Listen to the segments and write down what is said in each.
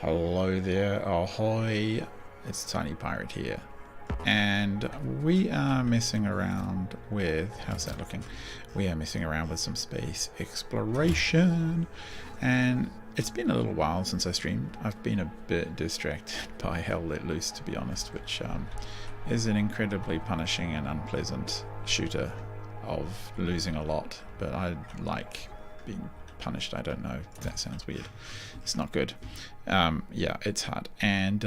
Hello there, ahoy, it's Tiny Pirate here, and we are messing around with, how's that looking? We are messing around with some space exploration, and it's been a little while since I streamed. I've been a bit distracted by Hell Let Loose, to be honest, which is an incredibly punishing and unpleasant shooter of losing a lot, but I like being punished. I don't know, that sounds weird. It's not good. Yeah, it's hard, and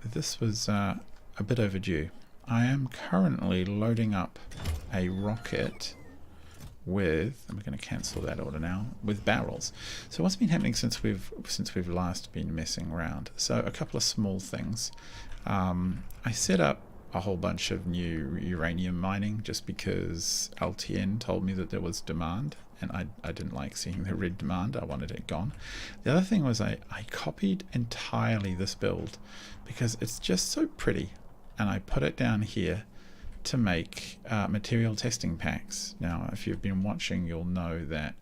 this was a bit overdue. I am currently loading up a rocket with, I'm going to cancel that order now, with barrels. So what's been happening since we've last been messing around? So a couple of small things. I set up a whole bunch of new uranium mining just because LTN told me that there was demand, and I didn't like seeing the red demand. I wanted it gone. The other thing was I copied entirely this build because it's just so pretty, and I put it down here to make material testing packs. Now, if you've been watching, you'll know that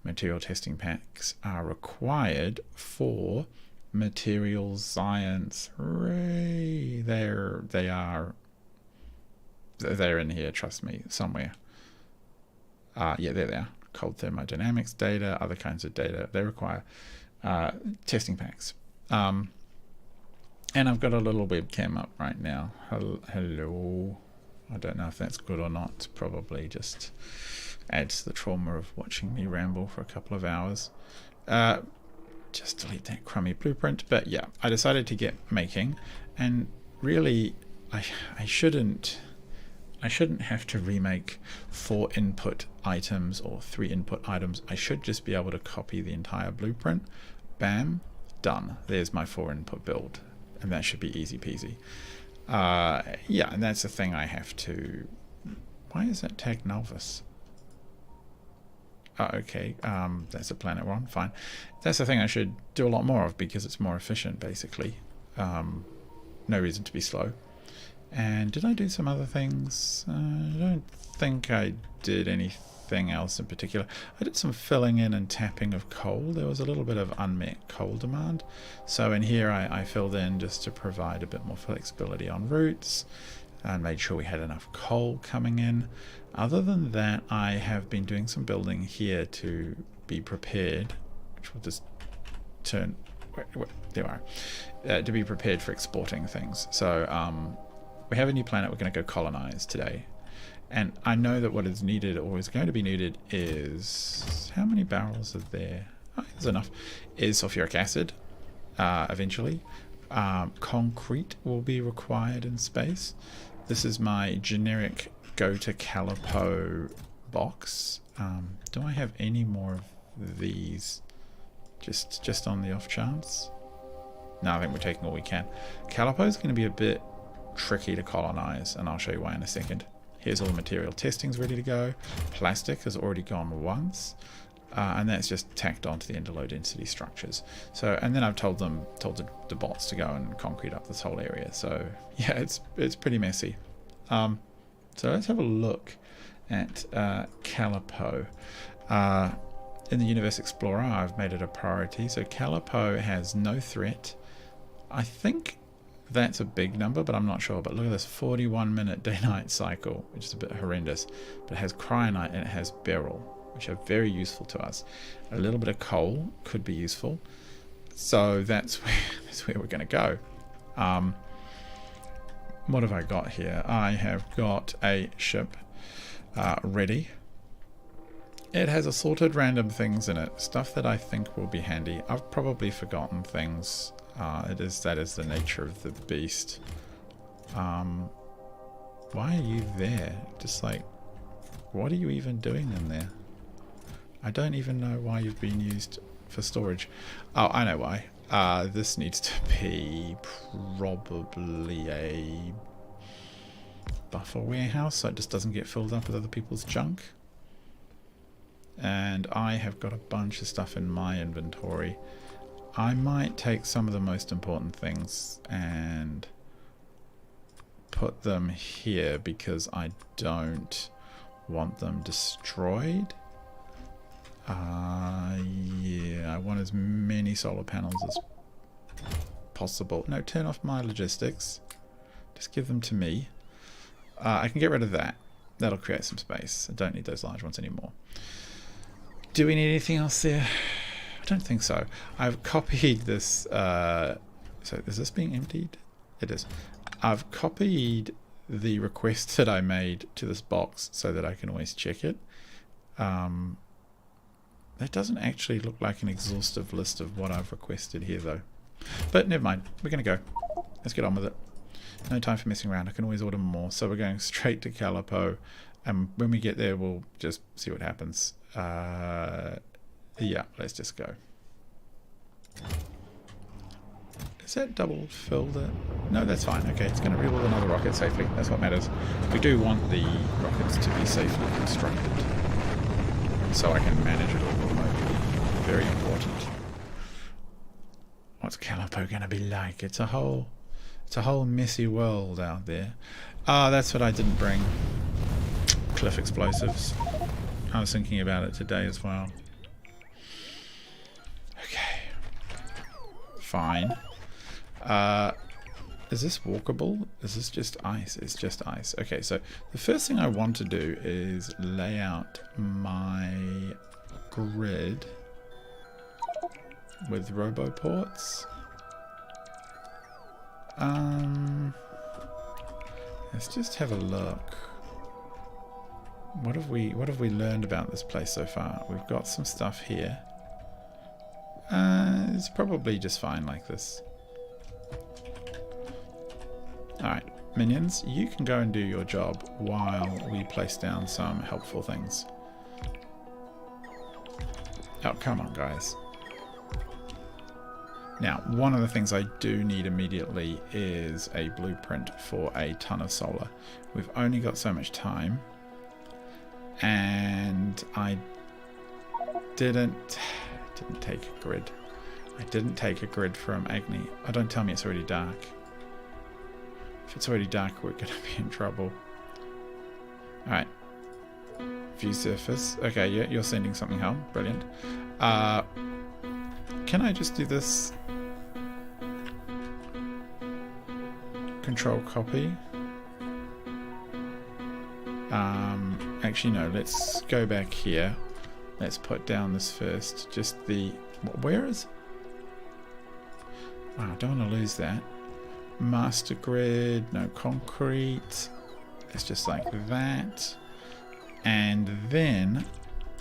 material testing packs are required for material science. Hooray! They're in here, trust me, somewhere. Yeah, there they are. Cold thermodynamics data, other kinds of data. They require testing packs. And I've got a little webcam up right now. Hello. I don't know if that's good or not. Probably just adds to the trauma of watching me ramble for a couple of hours. Just delete that crummy blueprint. But yeah, I decided to get making, and really I shouldn't have to remake 4 input items or 3 input items. I should just be able to copy the entire blueprint. Bam, done. There's my 4 input build, and that should be easy peasy. Yeah, and that's the thing I have to... Why is that tag Novice? Oh, okay, that's a planet we're on, fine. That's the thing I should do a lot more of because it's more efficient, basically. No reason to be slow. And did I do some other things? I don't think I did anything else in particular. I did some filling in and tapping of coal. There was a little bit of unmet coal demand. So in here I filled in just to provide a bit more flexibility on routes and made sure we had enough coal coming in. Other than that, I have been doing some building here to be prepared, which will just turn... there we are. To be prepared for exporting things. So we have a new planet we're going to go colonize today, and I know that what is needed, or is going to be needed, is... how many barrels are there? Oh, there's enough. Is sulfuric acid eventually. Concrete will be required in space. This is my generic go to Calipo box. Do I have any more of these? Just on the off chance? No, I think we're taking all we can. Calipo is going to be a bit tricky to colonize, and I'll show you why in a second. Here's all the material testings ready to go. Plastic has already gone once, and that's just tacked onto the end of low density structures. So, and then I've told the bots to go and concrete up this whole area. So yeah, it's pretty messy. So let's have a look at Calipo. In the Universe Explorer, I've made it a priority. So Calipo has no threat. I think that's a big number, but I'm not sure. But look at this 41-minute day-night cycle, which is a bit horrendous. But it has cryonite and it has beryl, which are very useful to us. A little bit of coal could be useful. So that's where we're going to go. What have I got here? I have got a ship ready. It has assorted random things in it, stuff that I think will be handy. I've probably forgotten things. That is the nature of the beast. Why are you there? Just like, what are you even doing in there? I don't even know why you've been used for storage. Oh, I know why. This needs to be probably a buffer warehouse so it just doesn't get filled up with other people's junk. And I have got a bunch of stuff in my inventory. I might take some of the most important things and put them here because I don't want them destroyed. Yeah, I want as many solar panels as possible. No, turn off my logistics. Just give them to me. I can get rid of that. That'll create some space. I don't need those large ones anymore. Do we need anything else there? I don't think so. I've copied this. So is this being emptied? It is. I've copied the request that I made to this box so that I can always check it. That doesn't actually look like an exhaustive list of what I've requested here though. But never mind, we're going to go. Let's get on with it. No time for messing around, I can always order more. So we're going straight to Calipo, and when we get there we'll just see what happens. Yeah, let's just go. Is that double filled it? No, that's fine. Okay, it's going to rebuild another rocket safely. That's what matters. We do want the rockets to be safely constructed, so I can manage it all remotely. Very important. What's Calipo going to be like? It's a whole messy world out there. Ah, that's what I didn't bring. Cliff explosives. I was thinking about it today as well. Okay. Fine. Is this walkable? Is this just ice? It's just ice. Okay, so the first thing I want to do is lay out my grid with roboports. Let's just have a look. What have we learned about this place so far? We've got some stuff here. It's probably just fine like this. Alright, minions, you can go and do your job while we place down some helpful things. Oh, come on, guys. Now, one of the things I do need immediately is a blueprint for a ton of solar. We've only got so much time, and I didn't take a grid. I didn't take a grid from Agni. Oh, don't tell me it's already dark. If it's already dark, we're going to be in trouble. Alright. View surface. Okay, yeah, you're sending something home. Brilliant. Can I just do this? Control copy. Actually, no, let's go back here. Let's put down this first. Just the... Where is... Wow, I don't want to lose that. Master grid, no concrete. It's just like that. And then...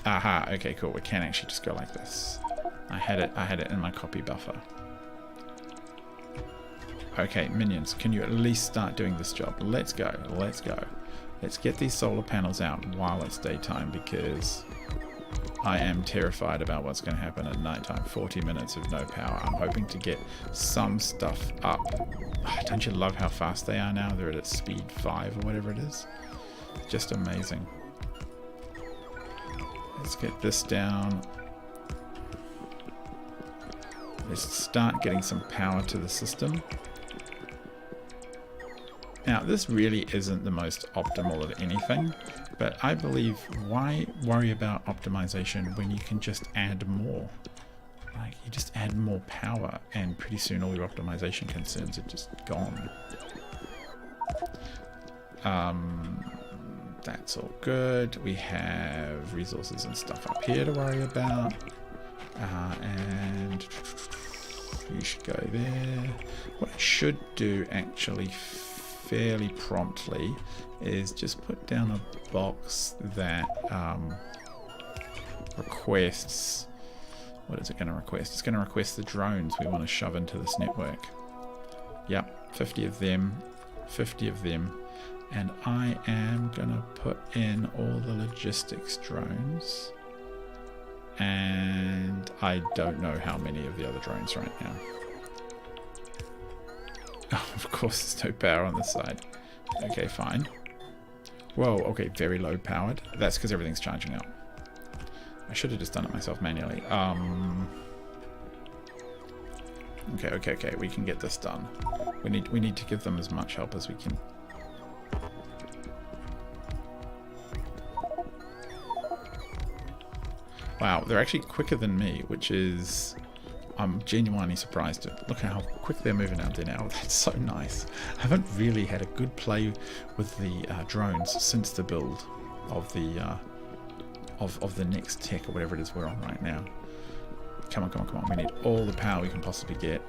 Aha, okay, cool. We can actually just go like this. I had it in my copy buffer. Okay, minions, can you at least start doing this job? Let's go, let's go. Let's get these solar panels out while it's daytime, because I am terrified about what's going to happen at nighttime. 40 minutes of no power. I'm hoping to get some stuff up. Don't you love how fast they are now? They're at speed 5 or whatever it is. Just amazing. Let's get this down. Let's start getting some power to the system. Now, this really isn't the most optimal of anything, but I believe, why worry about optimization when you can just add more? Like, you just add more power, and pretty soon all your optimization concerns are just gone. That's all good. We have resources and stuff up here to worry about. And you should go there. What I should do, actually, fairly promptly, is just put down a box that requests... What is it going to request? It's going to request the drones we want to shove into this network. Yep, 50 of them, 50 of them. And I am going to put in all the logistics drones. And I don't know how many of the other drones right now. Oh, of course there's no power on this side. Okay, fine. Whoa, okay, very low powered. That's because everything's charging up. I should have just done it myself manually. Okay, we can get this done. We need to give them as much help as we can. Wow, they're actually quicker than me, which is I'm genuinely surprised. Look how quick they're moving out there now. That's so nice. I haven't really had a good play with the drones since the build of the next tech or whatever it is we're on right now. Come on, come on, come on. We need all the power we can possibly get.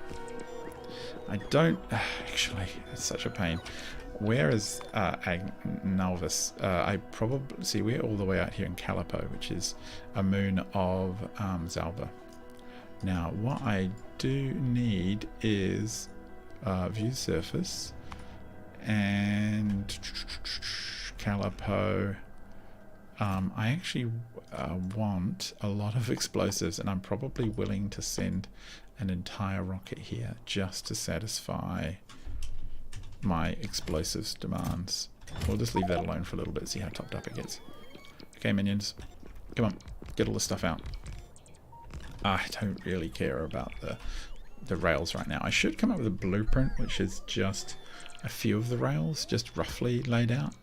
I don't... actually, it's such a pain. Where is Nalvis? I probably... See, we're all the way out here in Calipo, which is a moon of Zalba. Now, what I do need is view surface and Calipo. I actually want a lot of explosives, and I'm probably willing to send an entire rocket here just to satisfy my explosives demands. We'll just leave that alone for a little bit, see how topped up it gets. Okay, minions, come on, get all this stuff out. I don't really care about the rails right now. I should come up with a blueprint which is just a few of the rails just roughly laid out,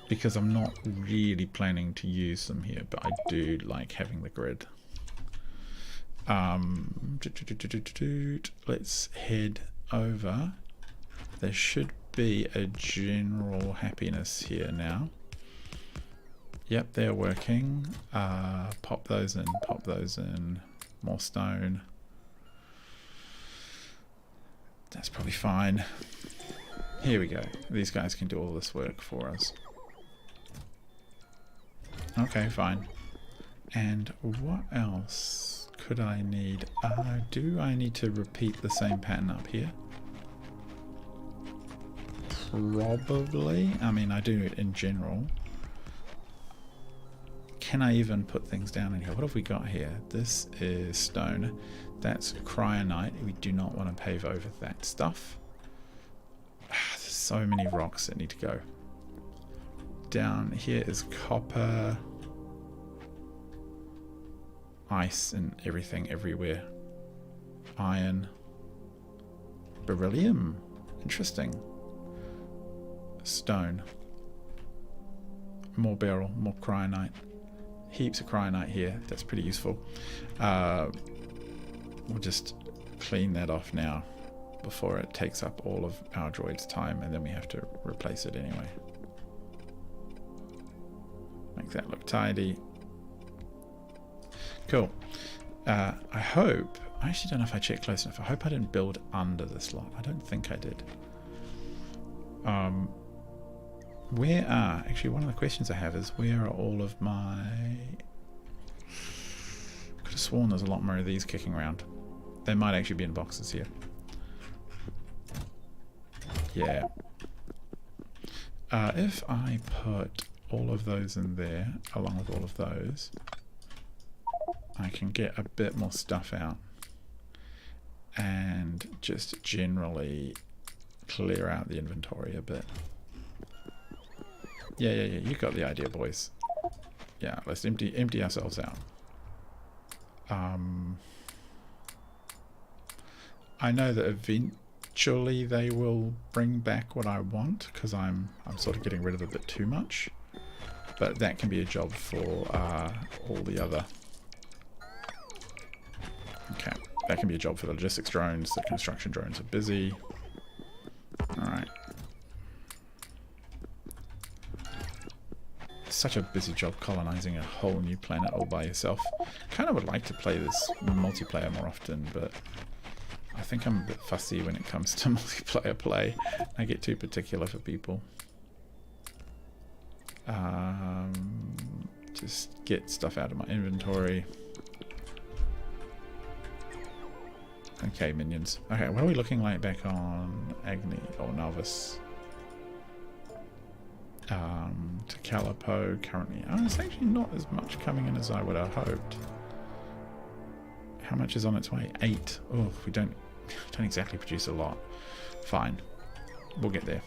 because I'm not really planning to use them here, but I do like having the grid. Let's head over. There should be a general happiness here now. Yep, they're working. Pop those in, pop those in. More stone. That's probably fine. Here we go. These guys can do all this work for us. Okay, fine. And what else could I need? Do I need to repeat the same pattern up here? Probably. I mean, I do it in general. Can I even put things down in here? What have we got here? This is stone. That's cryonite. We do not want to pave over that stuff. There's so many rocks that need to go. Down here is copper. Ice and everything everywhere. Iron. Beryllium. Interesting. Stone. More beryl, more cryonite. Heaps of cryonite here. That's pretty useful. We'll just clean that off now before it takes up all of our droid's time, and then we have to replace it anyway. Make that look tidy. Cool. I hope... I actually don't know if I checked close enough. I hope I didn't build under this lot. I don't think I did. Where are... Actually, one of the questions I have is, where are all of my... Could have sworn there's a lot more of these kicking around. They might actually be in boxes here. Yeah. If I put all of those in there, along with all of those, I can get a bit more stuff out and just generally clear out the inventory a bit. Yeah, you got the idea, boys. Yeah, let's empty ourselves out. I know that eventually they will bring back what I want, because I'm sort of getting rid of a bit too much. But that can be a job for all the other... Okay, that can be a job for the logistics drones. The construction drones are busy. Alright. Such a busy job colonizing a whole new planet all by yourself. Kind of would like to play this multiplayer more often, but I think I'm a bit fussy when it comes to multiplayer play. I get too particular for people. Just get stuff out of my inventory. Okay, minions. Okay, what are we looking like back on Agni or Nalvis? To Calipo currently. Oh, it's actually not as much coming in as I would have hoped. How much is on its way? 8. Oh, we don't exactly produce a lot. Fine. We'll get there.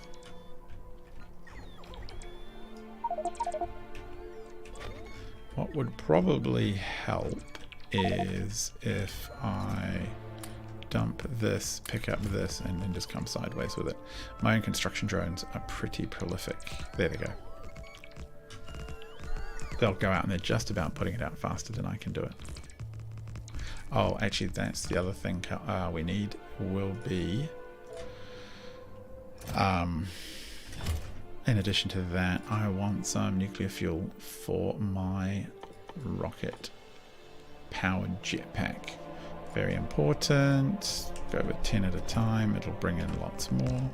What would probably help is if I dump this, pick up this, and then just come sideways with it. My own construction drones are pretty prolific. There they go. They'll go out and they're just about putting it out faster than I can do it. Oh, actually, that's the other thing we need will be, in addition to that, I want some nuclear fuel for my rocket-powered jetpack. Very important. Go with 10 at a time. It'll bring in lots more.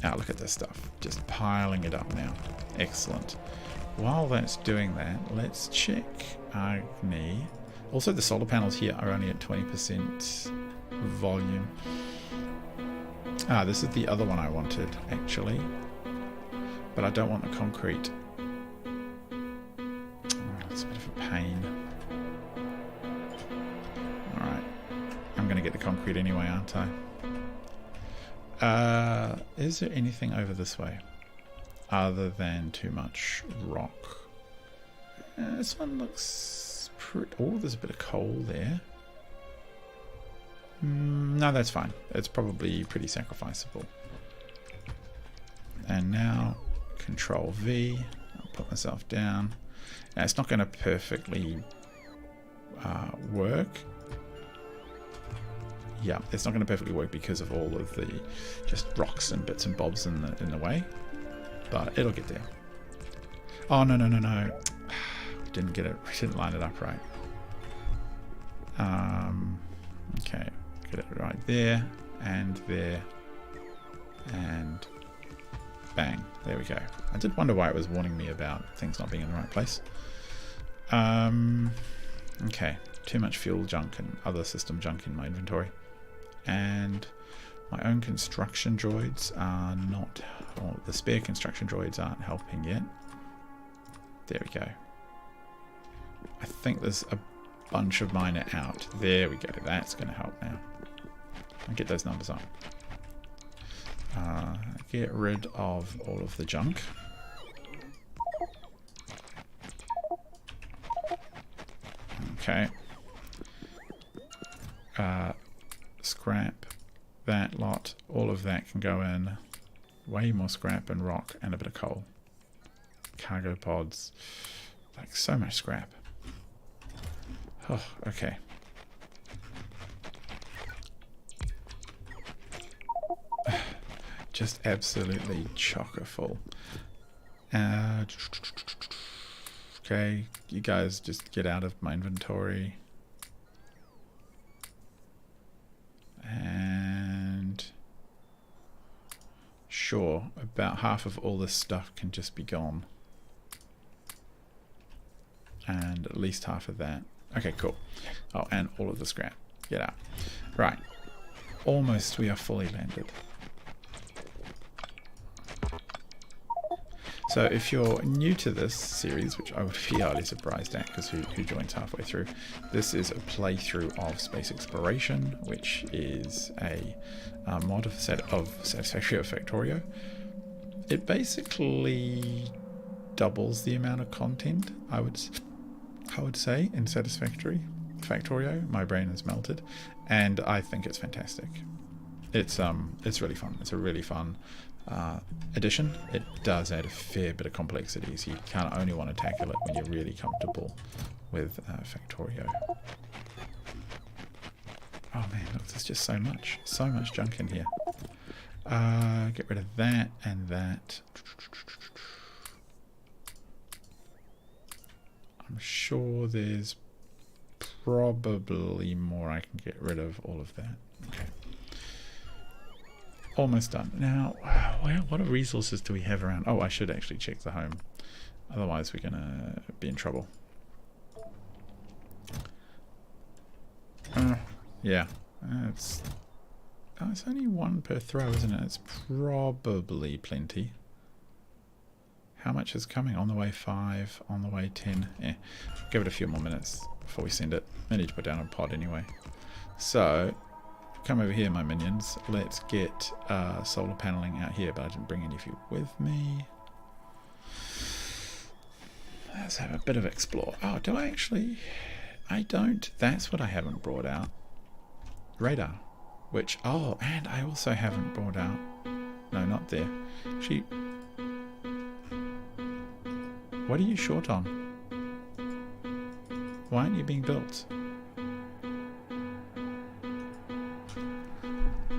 Now look at this stuff. Just piling it up now. Excellent. While that's doing that, let's check Agni. Also, the solar panels here are only at 20% volume. This is the other one I wanted, actually. But I don't want the concrete. Oh, it's a bit of a pain. Alright. I'm going to get the concrete anyway, aren't I? Is there anything over this way? Other than too much rock. This one looks pretty... Oh, there's a bit of coal there. No, that's fine. It's probably pretty sacrificable. And now, Control V. I'll put myself down. Now, it's not going to perfectly work. Yeah, it's not going to perfectly work because of all of the just rocks and bits and bobs in the way. But it'll get there. Oh, no. Didn't get it. We didn't line it up right. Okay. Get it right there. And there. And bang. There we go. I did wonder why it was warning me about things not being in the right place. Okay. Too much fuel junk and other system junk in my inventory. And my own construction droids are not... Well, the spare construction droids aren't helping yet. There we go. I think there's a bunch of mine out. There we go. That's going to help now. I'll get those numbers up. Get rid of all of the junk. Okay. Scrap that lot. All of that can go in. Way more scrap and rock and a bit of coal. Cargo pods. Like so much scrap. Oh, okay. Just absolutely chocker full. Okay, you guys just get out of my inventory. And sure, about half of all this stuff can just be gone. And at least half of that. Okay, cool. Oh, and all of the scrap. Get out. Right. Almost we are fully landed. So if you're new to this series, which I would be highly surprised at because who joins halfway through, this is a playthrough of Space Exploration, which is a mod of Factorio Factorio. It basically doubles the amount of content, I would say, in Factorio. My brain has melted, and I think it's fantastic. It's really fun. It's a really fun addition. It does add a fair bit of complexity, so you kind of only want to tackle it when you're really comfortable with Factorio. Oh man, look, there's just so much junk in here. Get rid of that and that. I'm sure there's probably more I can get rid of. All of that. Okay. Almost done. Now, what resources do we have around? Oh, I should actually check the home. Otherwise, we're going to be in trouble. Yeah. It's only one per throw, isn't it? It's probably plenty. How much is coming? On the way 5, on the way 10. Yeah. Give it a few more minutes before we send it. I need to put down a pod anyway. So... come over here, my minions. Let's get solar paneling out here, but I didn't bring any of you with me. Let's have a bit of explore. Oh, do I actually? I don't. That's what I haven't brought out. Radar. Which, oh, and I also haven't brought out. No, not there. Actually, what are you short on? Why aren't you being built?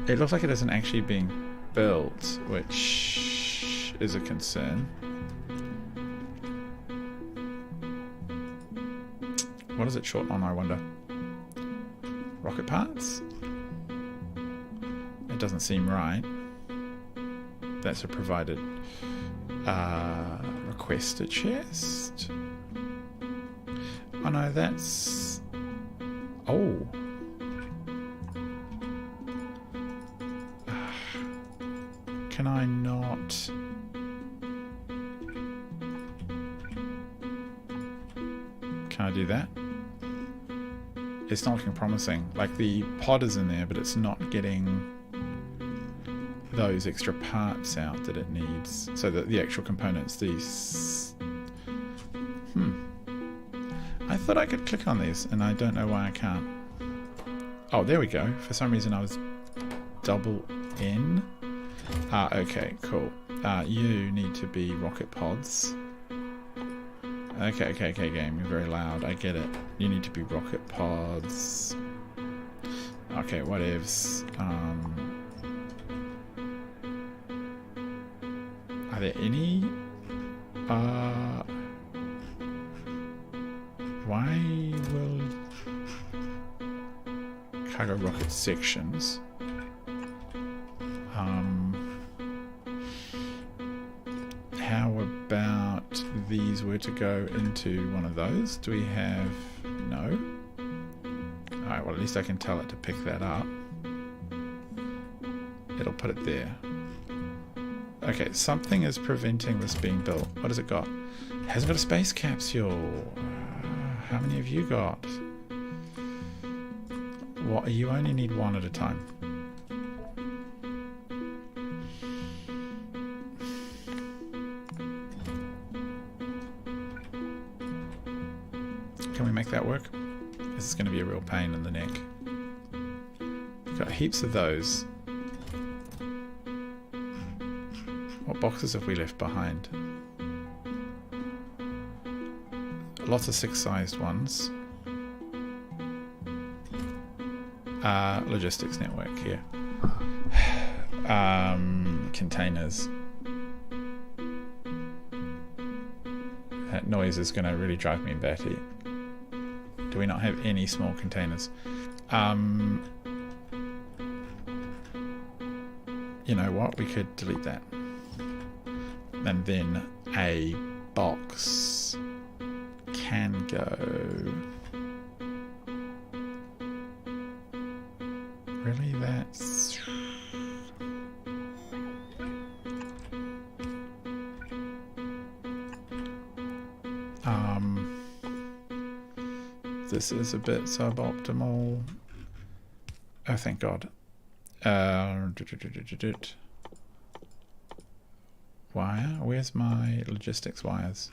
It looks like it isn't actually being built, which is a concern. What is it short on, I wonder? Rocket parts? It doesn't seem right. That's a provided requested chest. Oh no, that's... Oh. Can I not... Can I do that? It's not looking promising. Like the pod is in there, but it's not getting those extra parts out that it needs. So that the actual components, these... I thought I could click on these, and I don't know why I can't. Oh, there we go. For some reason I was double in. Okay, cool. You need to be rocket pods. Okay, game. You're very loud. I get it. You need to be rocket pods. Okay, whatevs. Are there any? Why will cargo rocket sections? How about these were to go into one of those? Do we have... No? Alright, well at least I can tell it to pick that up. It'll put it there. Okay, something is preventing this being built. What has it got? It hasn't got a space capsule. How many have you got? What? You only need one at a time. Can we make that work? This is going to be a real pain in the neck. We've got heaps of those. What boxes have we left behind? Lots of 6-sized ones. Logistics network here. Containers. That noise is going to really drive me batty. Do we not have any small containers? You know what? We could delete that. And then a box can go... Really? That's... This is a bit suboptimal. Oh, thank God. Wire? Where's my logistics wires?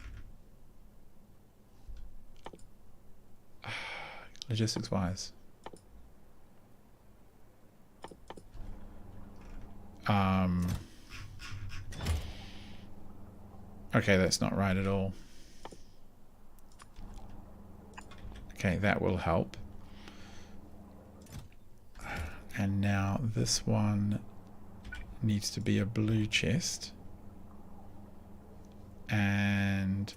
Logistics wires. Okay, that's not right at all. Okay, that will help. And now this one needs to be a blue chest. And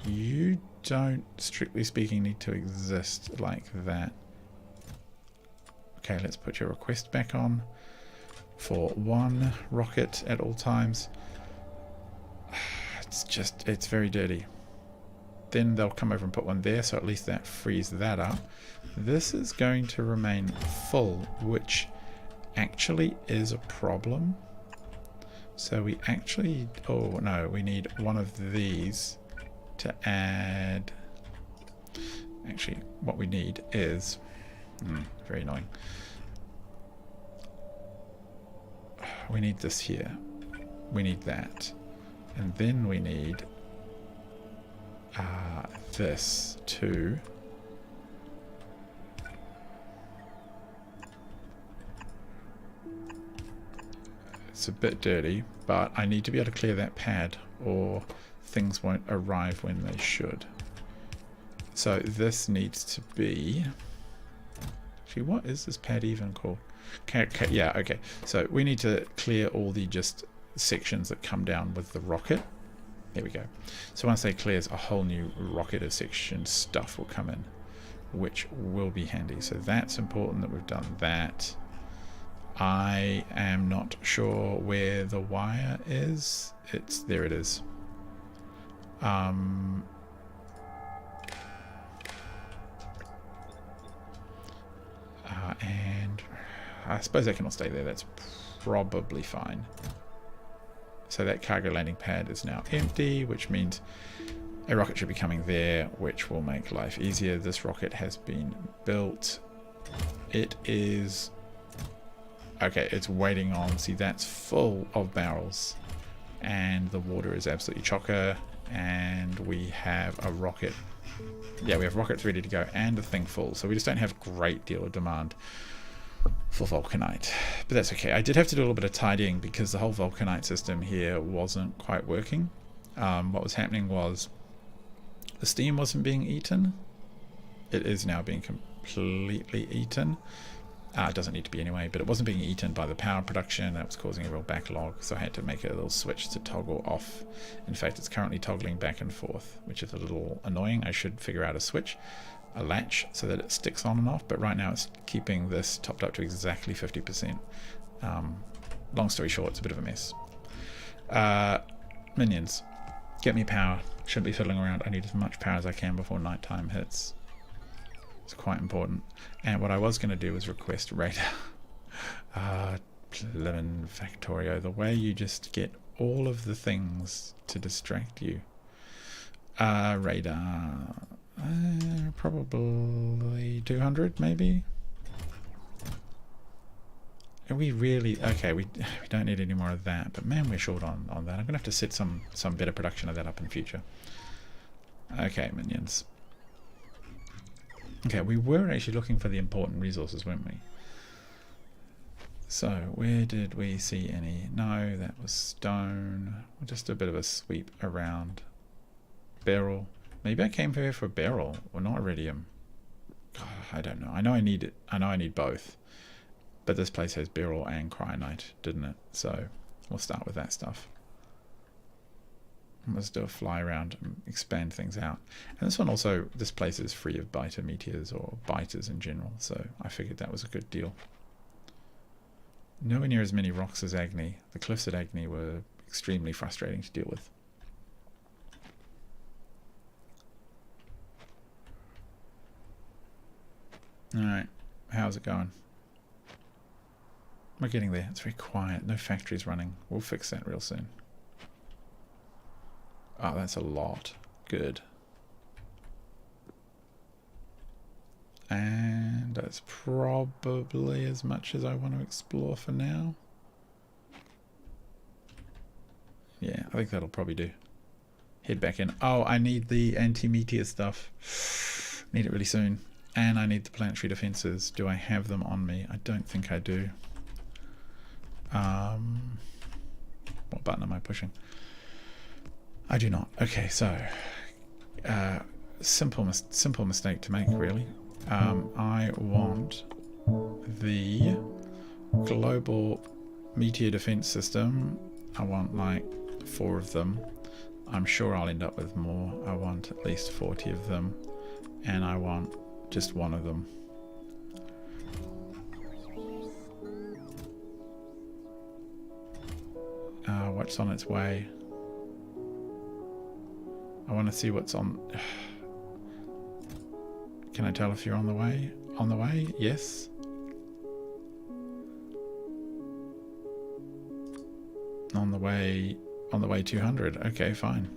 you don't, strictly speaking, need to exist like that. Okay, let's put your request back on for one rocket at all times. It's very dirty. Then they'll come over and put one there, so at least that frees that up. This is going to remain full, which actually is a problem. So we actually... Oh, no, we need one of these to add... Actually, what we need is... very annoying. We need this here. We need that. And then we need... this too. It's a bit dirty, but I need to be able to clear that pad or things won't arrive when they should. So this needs to be... Actually, what is this pad even called? Yeah, okay. So we need to clear all the just sections that come down with the rocket. There we go. So once they clears, a whole new rocket of section stuff will come in, which will be handy. So that's important that we've done that. I am not sure where the wire is. There it is. And I suppose that can all stay there. That's probably fine. So that cargo landing pad is now empty, which means a rocket should be coming there, which will make life easier. This rocket has been built. It is... Okay, it's waiting on... See, that's full of barrels. And the water is absolutely chocker. And we have a rocket... Yeah, we have rockets ready to go and the thing full. So we just don't have a great deal of demand for vulcanite. But that's okay. I did have to do a little bit of tidying because the whole vulcanite system here wasn't quite working. What was happening was the steam wasn't being eaten. It is now being completely eaten. It doesn't need to be anyway, but it wasn't being eaten by the power production. That was causing a real backlog, so I had to make a little switch to toggle off. In fact, it's currently toggling back and forth, which is a little annoying. I should figure out a switch, a latch, so that it sticks on and off, but right now it's keeping this topped up to exactly 50%. Long story short, it's a bit of a mess. Minions, get me power. Shouldn't be fiddling around. I need as much power as I can before nighttime hits. It's quite important. And what I was going to do was request radar. Blimmin' Factorio, the way you just get all of the things to distract you. Radar. Probably 200 maybe. Are we really... Okay, we don't need any more of that. But man, we're short on that. I'm going to have to set some better production of that up in future. Okay, minions. Okay, we were actually looking for the important resources, weren't we? So, where did we see any? No, that was stone. Just a bit of a sweep around. Beryl. Maybe I came here for beryl, or not iridium. God, I don't know. I know I need it. I know I need both. But this place has beryl and cryonite, didn't it? So, we'll start with that stuff. Let's do a fly around and expand things out. And this one also, this place is free of biter meteors or biters in general, so I figured that was a good deal. Nowhere near as many rocks as Agni. The cliffs at Agni were extremely frustrating to deal with. Alright, how's it going? We're getting there. It's very quiet. No factories running. We'll fix that real soon. Oh, that's a lot. Good. And that's probably as much as I want to explore for now. Yeah, I think that'll probably do. Head back in. Oh, I need the anti-meteor stuff. Need it really soon. And I need the planetary defenses. Do I have them on me? I don't think I do. What button am I pushing? I do not. Okay, so simple mistake to make, really. I want the global meteor defense system. I want like 4 of them. I'm sure I'll end up with more. I want at least 40 of them, and I want just 1 of them. What's on its way? I want to see what's on. Can I tell if you're on the way? On the way? Yes. On the way 200. Okay, fine.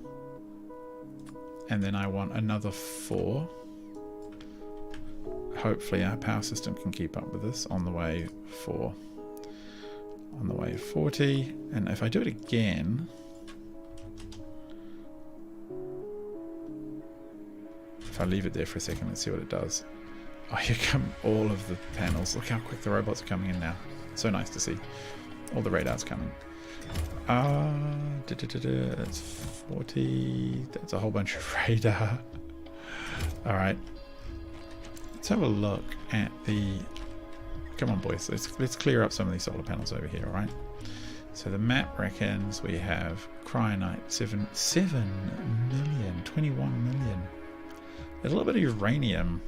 And then I want another 4. Hopefully our power system can keep up with this. On the way 4. On the way 40. And if I do it again... If I leave it there for a second, let's see what it does. Oh, here come all of the panels. Look how quick the robots are coming in now. So nice to see. All the radars coming. That's 40. That's a whole bunch of radar. All right. Let's have a look at the... Come on, boys. Let's clear up some of these solar panels over here, all right? So the map reckons we have cryonite, 7 million, 21 million. There's a little bit of uranium.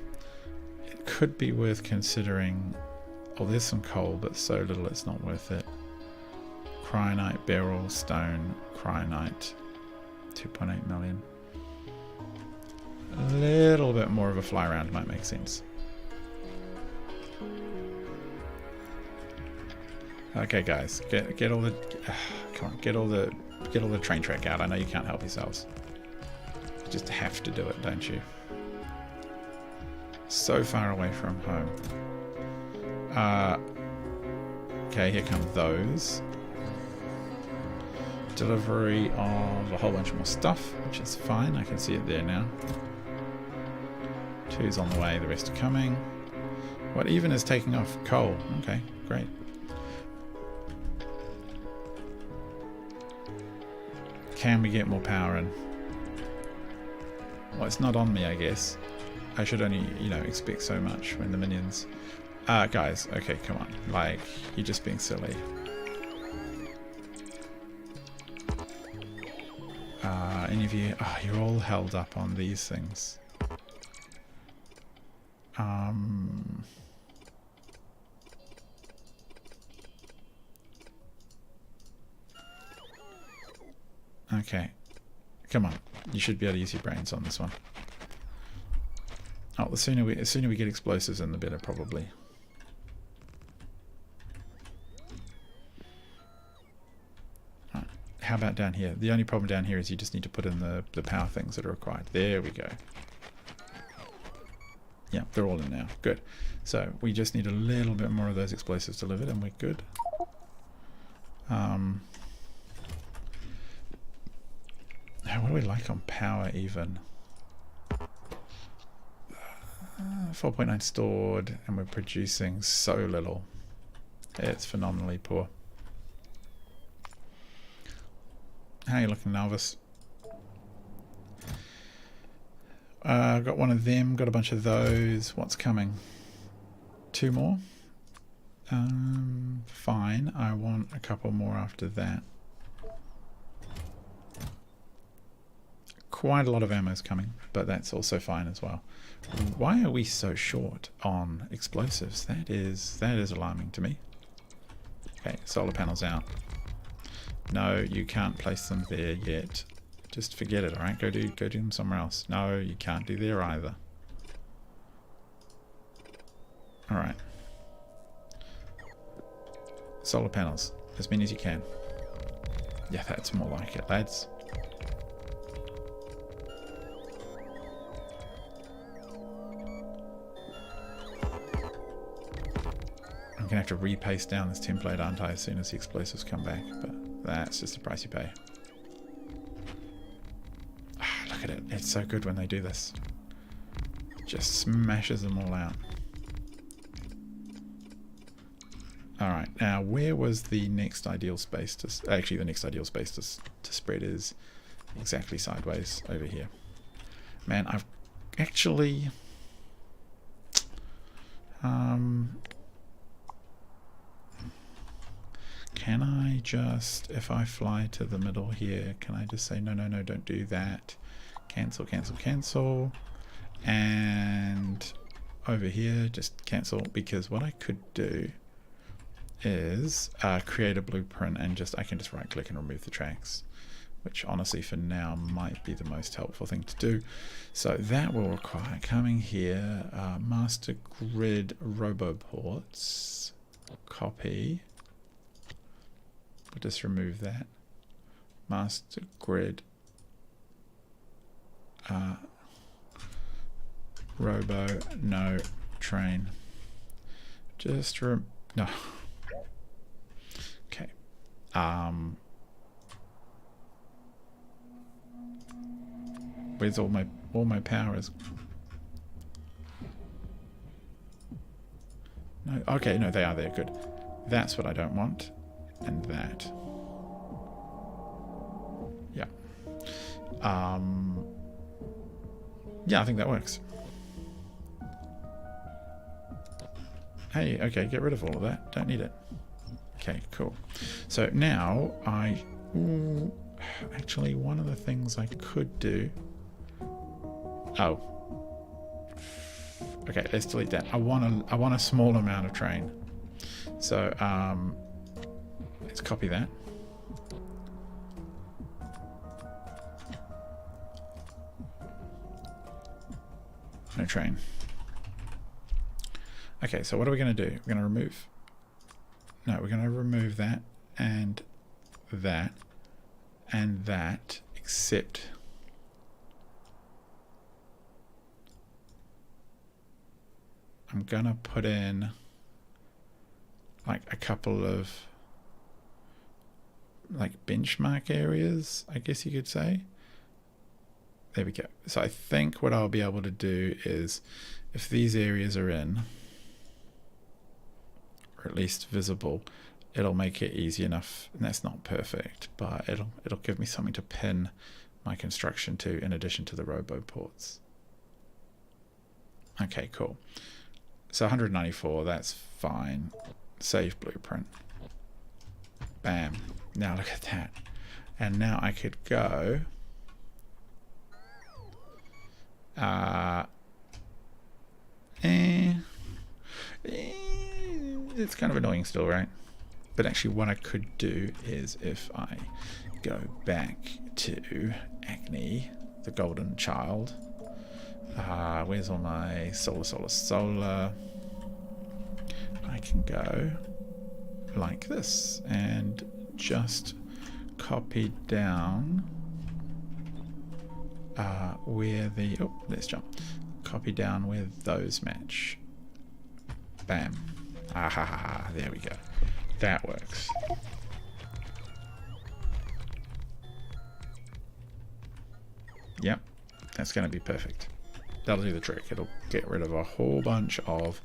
It could be worth considering. Oh, there's some coal, but so little it's not worth it. Cryonite, beryl, stone, cryonite, 2.8 million. A little bit more of a fly around might make sense. Okay, guys, get all the come on, get all the train track out. I know you can't help yourselves. You just have to do it, don't you? So far away from home. Okay, here come those. Delivery of a whole bunch more stuff, which is fine. I can see it there now. 2's on the way, the rest are coming. What even is taking off? Coal. Okay, great. Can we get more power in? Well, it's not on me, I guess. I should only, you know, expect so much when the minions... guys, okay, come on. Like, you're just being silly. Any of you... Oh, you're all held up on these things. Okay. Come on. You should be able to use your brains on this one. Oh, the sooner we get explosives in, the better, probably. Right. How about down here? The only problem down here is you just need to put in the power things that are required. There we go. Yeah, they're all in now. Good. So we just need a little bit more of those explosives delivered, and we're good. What do we like on power even? 4.9 stored, and we're producing so little. It's phenomenally poor. How are you looking, Elvis? Got one of them, got a bunch of those. What's coming? 2 more? Fine. I want a couple more after that. Quite a lot of ammo's coming, but that's also fine as well. Why are we so short on explosives? That is alarming to me. Okay, solar panels out. No, you can't place them there yet. Just forget it, alright? Go do them somewhere else. No, you can't do there either. Alright. Solar panels. As many as you can. Yeah, that's more like it, lads. I'm going to have to repaste down this template, aren't I, as soon as the explosives come back, but that's just the price you pay. Ah, look at it. It's so good when they do this. Just smashes them all out. Alright, now where was the next ideal space to... Actually, the next ideal space to spread is exactly sideways over here. Man, I've actually... Can I just, if I fly to the middle here, can I just say, no, no, no, don't do that. Cancel, cancel, cancel. And over here, just cancel, because what I could do is create a blueprint and I can just right click and remove the tracks, which honestly for now might be the most helpful thing to do. So that will require coming here, master grid roboports, copy. We'll just remove that. Master grid robo no train. Just no. Okay. Where's all my powers? No. Okay, no, they are there. Good. That's what I don't want. And that. Yeah. Yeah, I think that works. Hey, okay, get rid of all of that. Don't need it. Okay, cool. So now ooh, actually, one of the things I could do... Oh. Okay, let's delete that. I want a small amount of train. So, let's copy that. No train. Okay, so what are we going to do? We're going to remove... No, we're going to remove that and that and that, except... I'm going to put in like a couple of like benchmark areas, I guess you could say. There we go. So I think what I'll be able to do is, if these areas are in, or at least visible, it'll make it easy enough, and that's not perfect, but it'll give me something to pin my construction to in addition to the robo ports. Okay, cool. So 194, that's fine. Save blueprint. Bam. Now look at that. And now I could go... it's kind of annoying still, right? But actually what I could do is, if I go back to Acne, the golden child, where's all my solar? I can go like this and just copy down where the... Oh, let's jump. Copy down where those match. Bam. There we go. That works. Yep, that's going to be perfect. That'll do the trick. It'll get rid of a whole bunch of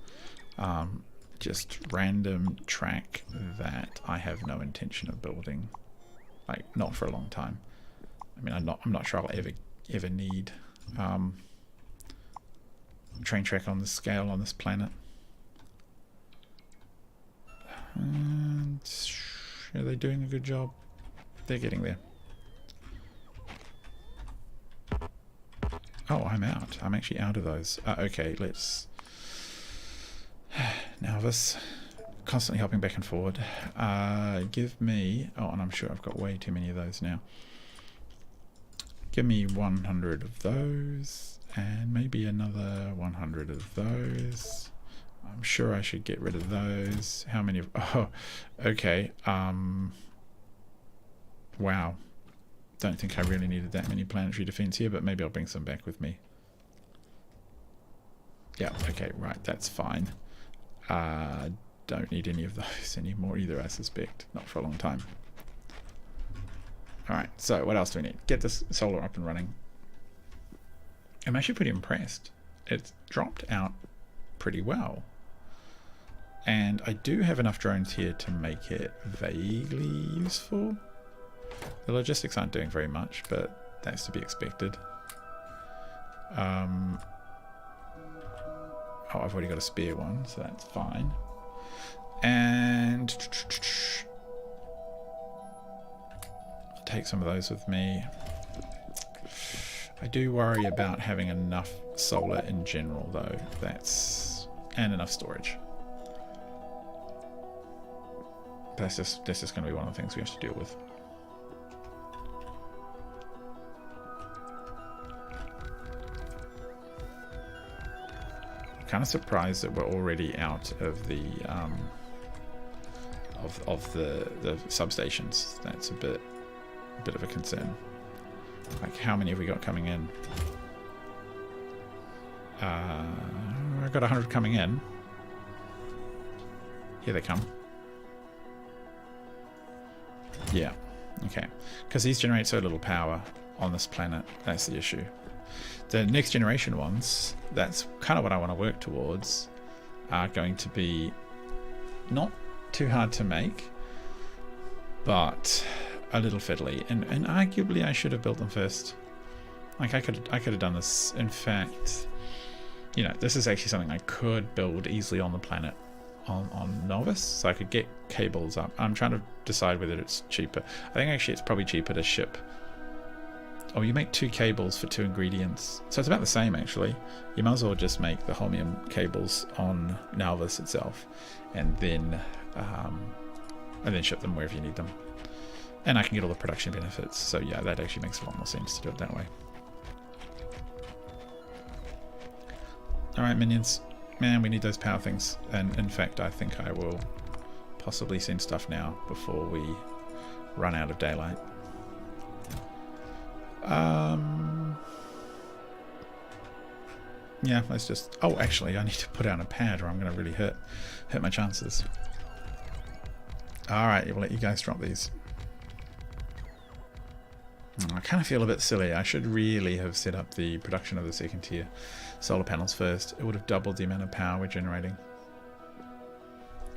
just random track that I have no intention of building, like not for a long time. I mean, I'm not sure I'll ever need train track on this scale on this planet. And are they doing a good job? They're getting there. Oh, I'm out. I'm actually out of those. Okay, let's... Now this... Constantly hopping back and forward. Give me... Oh, and I'm sure I've got way too many of those now. Give me 100 of those. And maybe another 100 of those. I'm sure I should get rid of those. How many of... Oh, okay. Wow. Don't think I really needed that many planetary defense here, but maybe I'll bring some back with me. Yeah, okay, right, that's fine. Don't need any of those anymore either, I suspect. Not for a long time. Alright, so what else do we need? Get this solar up and running. I'm actually pretty impressed. It's dropped out pretty well. And I do have enough drones here to make it vaguely useful. The logistics aren't doing very much, but that's to be expected. Oh, I've already got a spare one, so that's fine. And I'll take some of those with me. I do worry about having enough solar in general, though. And enough storage. That's just going to be one of the things we have to deal with. Kind of surprised that we're already out of the the substations. That's a bit of a concern. Like, how many have we got coming in? I've got 100 coming in. Here they come. Yeah, okay. Because these generate so little power on this planet. That's the issue. The next generation ones, that's kind of what I want to work towards, are going to be not too hard to make, but a little fiddly. And arguably I should have built them first. Like, I could have done this. In fact, you know, this is actually something I could build easily on the planet. on Novice, so I could get cables up. I'm trying to decide whether it's cheaper. I think actually it's probably cheaper to ship. Oh, you make 2 cables for 2 ingredients, so it's about the same actually. You might as well just make the holmium cables on Novice itself, and then ship them wherever you need them. And I can get all the production benefits. So yeah, that actually makes a lot more sense to do it that way. Alright, minions. Man, we need those power things. And in fact, I think I will possibly send stuff now before we run out of daylight. Yeah, let's just... Oh, actually, I need to put out a pad or I'm going to really hurt my chances. Alright, we'll let you guys drop these. I kind of feel a bit silly. I should really have set up the production of the 2nd tier solar panels first. It would have doubled the amount of power we're generating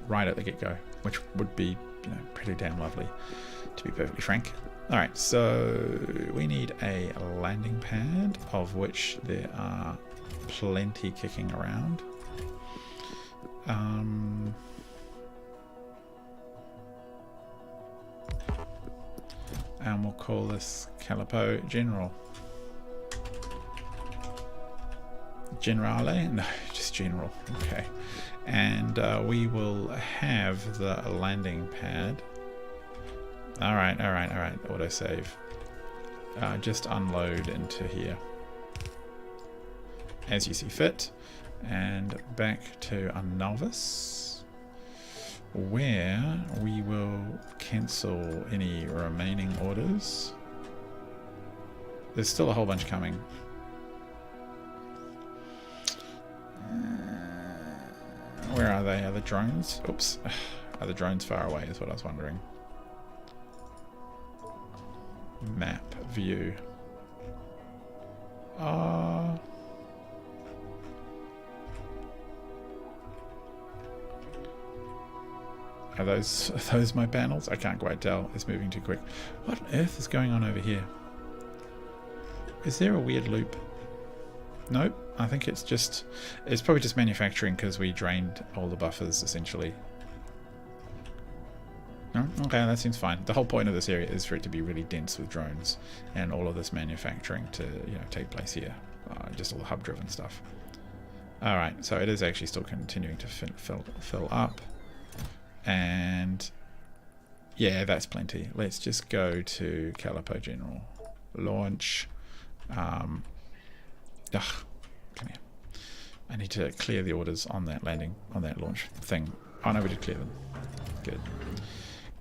right at the get-go, which would be, you know, pretty damn lovely, to be perfectly frank. Alright, so we need a landing pad, of which there are plenty kicking around. And we'll call this Calipo General. Generale? No, just General. Okay. And we will have the landing pad. Alright. Autosave. Just unload into here as you see fit. And back to a Novice, where we will cancel any remaining orders. There's still a whole bunch coming. Where are they? Are the drones? Oops. Are the drones far away is what I was wondering. Map view. Are those my panels? I can't quite tell. It's moving too quick. What on earth is going on over here? Is there a weird loop? Nope. I think it's probably just manufacturing because we drained all the buffers essentially. No? Okay, that seems fine. The whole point of this area is for it to be really dense with drones and all of this manufacturing to, you know, take place here. Just all the hub driven stuff. Alright, so it is actually still continuing to fill up. And yeah, that's plenty. Let's just go to Calipo General. Launch. Come here. I need to clear the orders on that launch thing. Oh no, we did clear them. Good.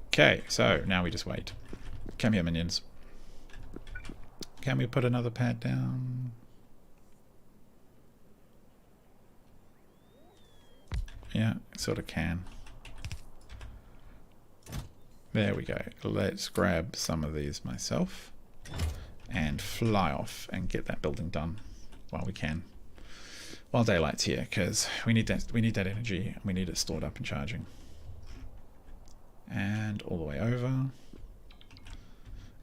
Okay, so now we just wait. Come here, minions. Can we put another pad down? Yeah, it sort of can. There we go. Let's grab some of these myself and fly off and get that building done while we can. While daylight's here, because we need that energy and we need it stored up and charging. And all the way over.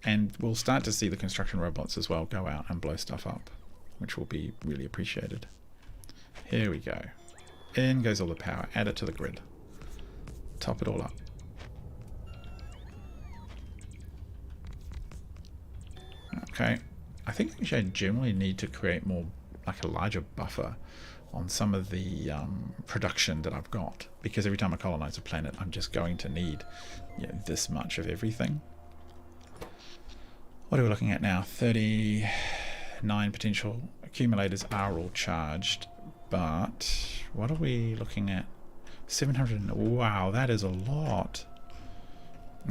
And we'll start to see the construction robots as well go out and blow stuff up, which will be really appreciated. Here we go. In goes all the power. Add it to the grid. Top it all up. Okay. I think actually I generally need to create more, like a larger buffer on some of the production that I've got, because every time I colonize a planet I'm just going to need, you know, this much of everything. What are we looking at now? 39 potential accumulators are all charged, but what are we looking at? 700. Wow, that is a lot.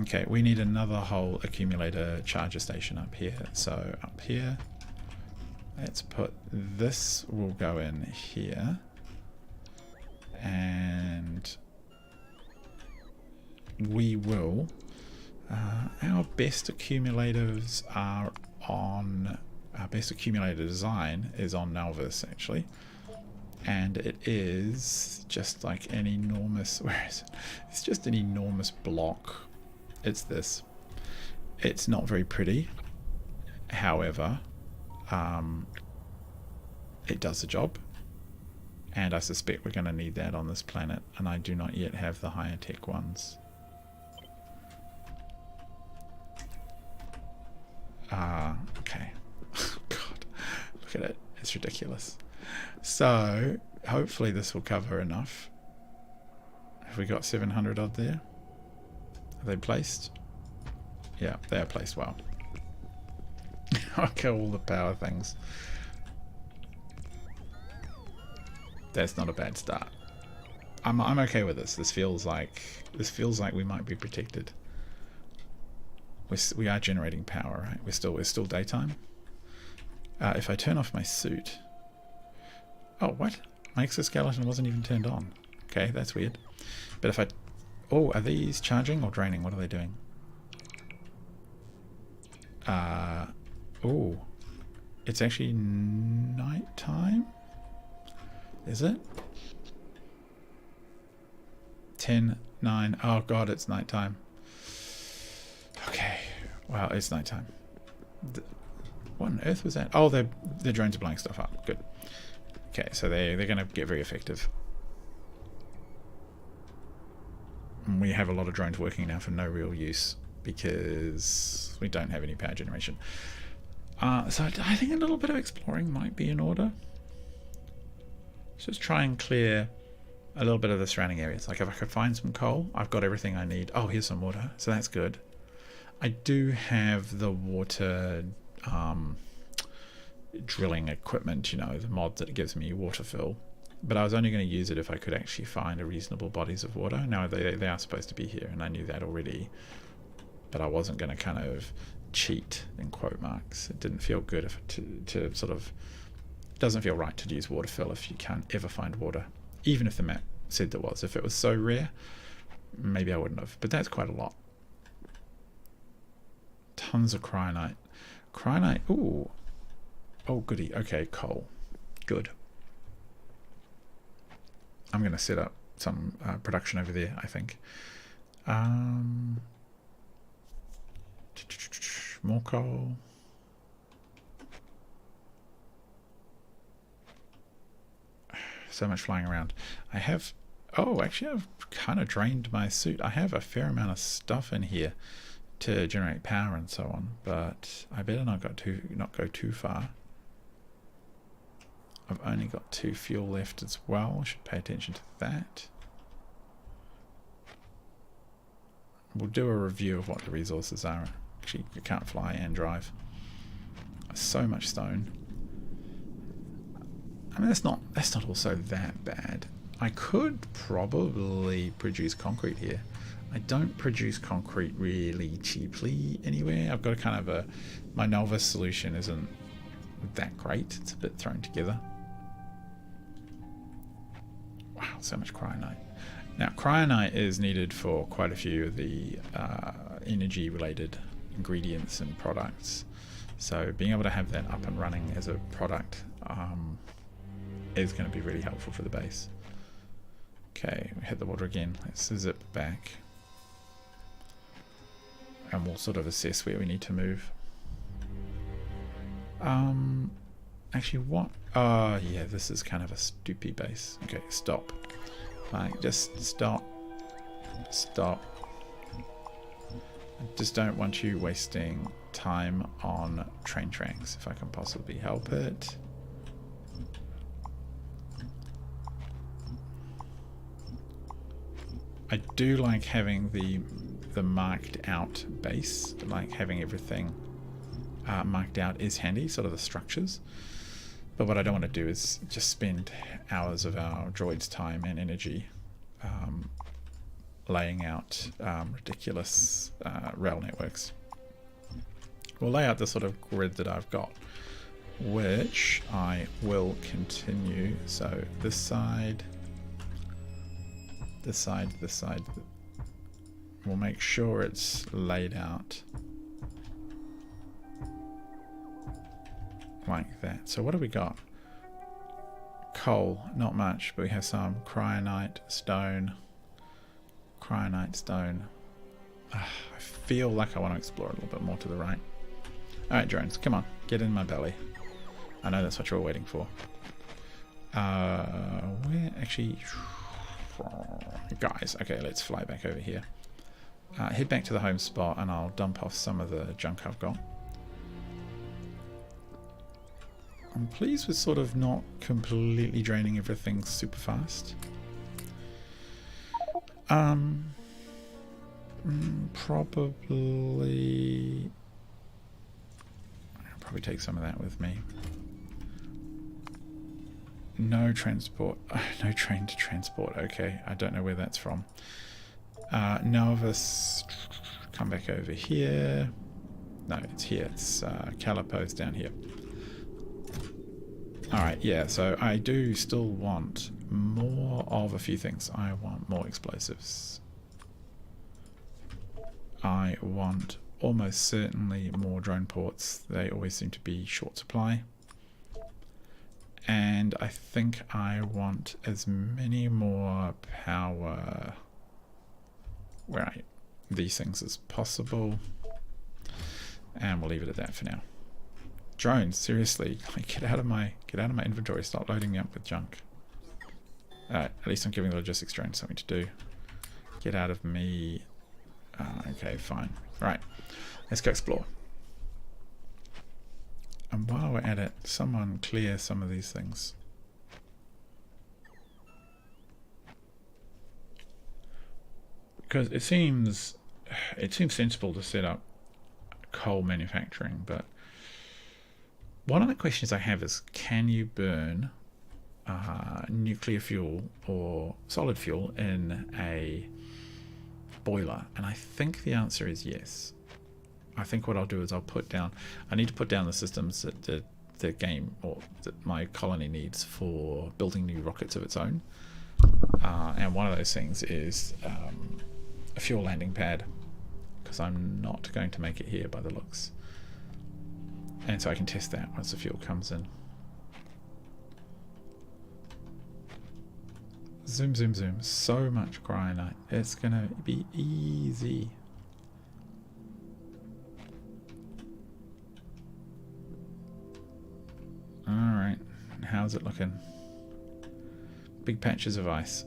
Okay, we need another whole accumulator charger station up here. So up here, let's put this, will go in here, and we will, our best accumulators are on, our best accumulator design is on Novice actually, and it is just like an enormous, where is it? It's just an enormous block. It's this. It's not very pretty, however, it does the job, And I suspect we're going to need that on this planet, and I do not yet have the higher tech ones. Okay. God, look at it. It's ridiculous. So, hopefully this will cover enough. Have we got 700 odd there? Are they placed? Yeah, they are placed well. Okay, all the power things. That's not a bad start. I'm okay with this. This feels like we might be protected. We are generating power, right? We're still daytime. If I turn off my suit, oh what? My exoskeleton wasn't even turned on. Okay, that's weird. But if I, oh, are these charging or draining? What are they doing? Oh, it's actually nighttime. Is it? 10, 9. Oh god, it's nighttime. Okay. Wow, it's nighttime. What on earth was that? Oh, the drones are blowing stuff up. Good. Okay, so they're going to get very effective. And we have a lot of drones working now for no real use because we don't have any power generation. So I think a little bit of exploring might be in order. Let's just try and clear a little bit of the surrounding areas. Like if I could find some coal, I've got everything I need. Oh, here's some water, so that's good. I do have the water drilling equipment, you know, the mod that gives me water fill. But I was only going to use it if I could actually find a reasonable bodies of water. Now they are supposed to be here, and I knew that already. But I wasn't going to kind of cheat, in quote marks. It didn't feel good to sort of... It doesn't feel right to use water fill if you can't ever find water. Even if the map said there was. If it was so rare, maybe I wouldn't have. But that's quite a lot. Tons of cryonite. Cryonite, ooh. Oh, goody. Okay, coal. Good. I'm going to set up some production over there, I think. More coal. So much flying around. I have... Oh, actually, I've kind of drained my suit. I have a fair amount of stuff in here to generate power and so on, but I better not go too far. I've only got 2 fuel left as well. I should pay attention to that. We'll do a review of what the resources are. Actually, you can't fly and drive. So much stone. I mean, that's not also that bad. I could probably produce concrete here. I don't produce concrete really cheaply anywhere. I've got a kind of my novice solution isn't that great. It's a bit thrown together. Wow, so much cryonite. Now, cryonite is needed for quite a few of the energy-related ingredients and products. So being able to have that up and running as a product is going to be really helpful for the base. Okay, we hit the water again. Let's zip back. And we'll sort of assess where we need to move. Actually, what? Oh, yeah, this is kind of a stoopy base. Okay, stop. Like, just stop. Stop. I just don't want you wasting time on train tracks if I can possibly help it. I do like having the marked out base, like having everything marked out is handy, sort of the structures. But what I don't want to do is just spend hours of our droid's time and energy laying out ridiculous rail networks. We'll lay out the sort of grid that I've got, which I will continue. So this side, this side, this side. We'll make sure it's laid out like that. So what do we got? Coal, not much, but we have some cryonite, stone, cryonite, stone. I feel like I want to explore a little bit more to the right. Alright drones, come on, get in my belly. I know that's what you're waiting for. Where actually... Guys, okay, let's fly back over here. Head back to the home spot and I'll dump off some of the junk I've got. I'm pleased with sort of not completely draining everything super fast. Probably... I'll probably take some of that with me. No transport. No train to transport. Okay, I don't know where that's from. Novus, come back over here. No, it's here. It's Calipo's down here. Alright, yeah, so I do still want more of a few things. I want more explosives. I want almost certainly more drone ports. They always seem to be short supply. And I think I want as many more power these things as possible. And we'll leave it at that for now. Drones, seriously, get out of my inventory. Stop loading me up with junk. At least I'm giving the logistics drone something to do. Get out of me. Okay, fine. Right, let's go explore. And while we're at it, someone clear some of these things. Because it seems sensible to set up coal manufacturing, but one of the questions I have is, can you burn nuclear fuel or solid fuel in a boiler? And I think the answer is yes. I think what I'll do is I need to put down the systems that the game or that my colony needs for building new rockets of its own. And one of those things is a fuel landing pad, because I'm not going to make it here by the looks. And so I can test that once the fuel comes in. Zoom, zoom, zoom. So much cryonite. It's going to be easy. Alright. How's it looking? Big patches of ice.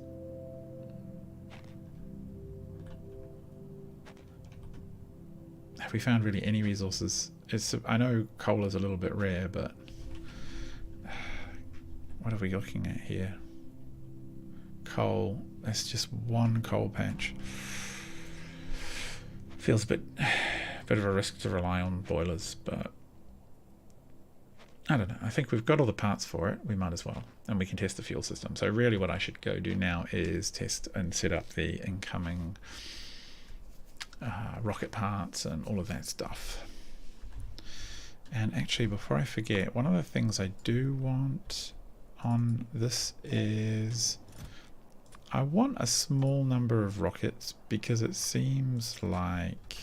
Have we found really any resources? I know coal is a little bit rare, but what are we looking at here? Coal. That's just one coal patch. Feels a bit of a risk to rely on boilers, but I don't know. I think we've got all the parts for it. We might as well, and we can test the fuel system. So really, what I should go do now is test and set up the incoming rocket parts and all of that stuff. And actually, before I forget, one of the things I do want on this is I want a small number of rockets, because it seems like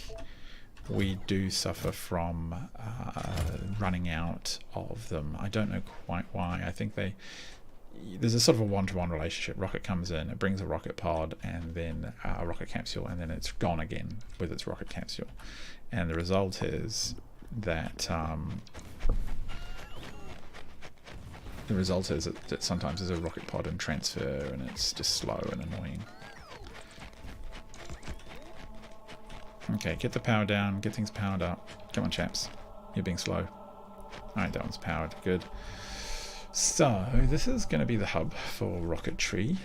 we do suffer from running out of them. I don't know quite why. I think there's a sort of a one-to-one relationship. Rocket comes in, it brings a rocket pod and then a rocket capsule, and then it's gone again with its rocket capsule. And the result is that that sometimes there's a rocket pod and transfer, and it's just slow and annoying. Okay, get the power down, get things powered up. Come on, chaps. You're being slow. Alright, that one's powered. Good. So, this is going to be the hub for rocketry.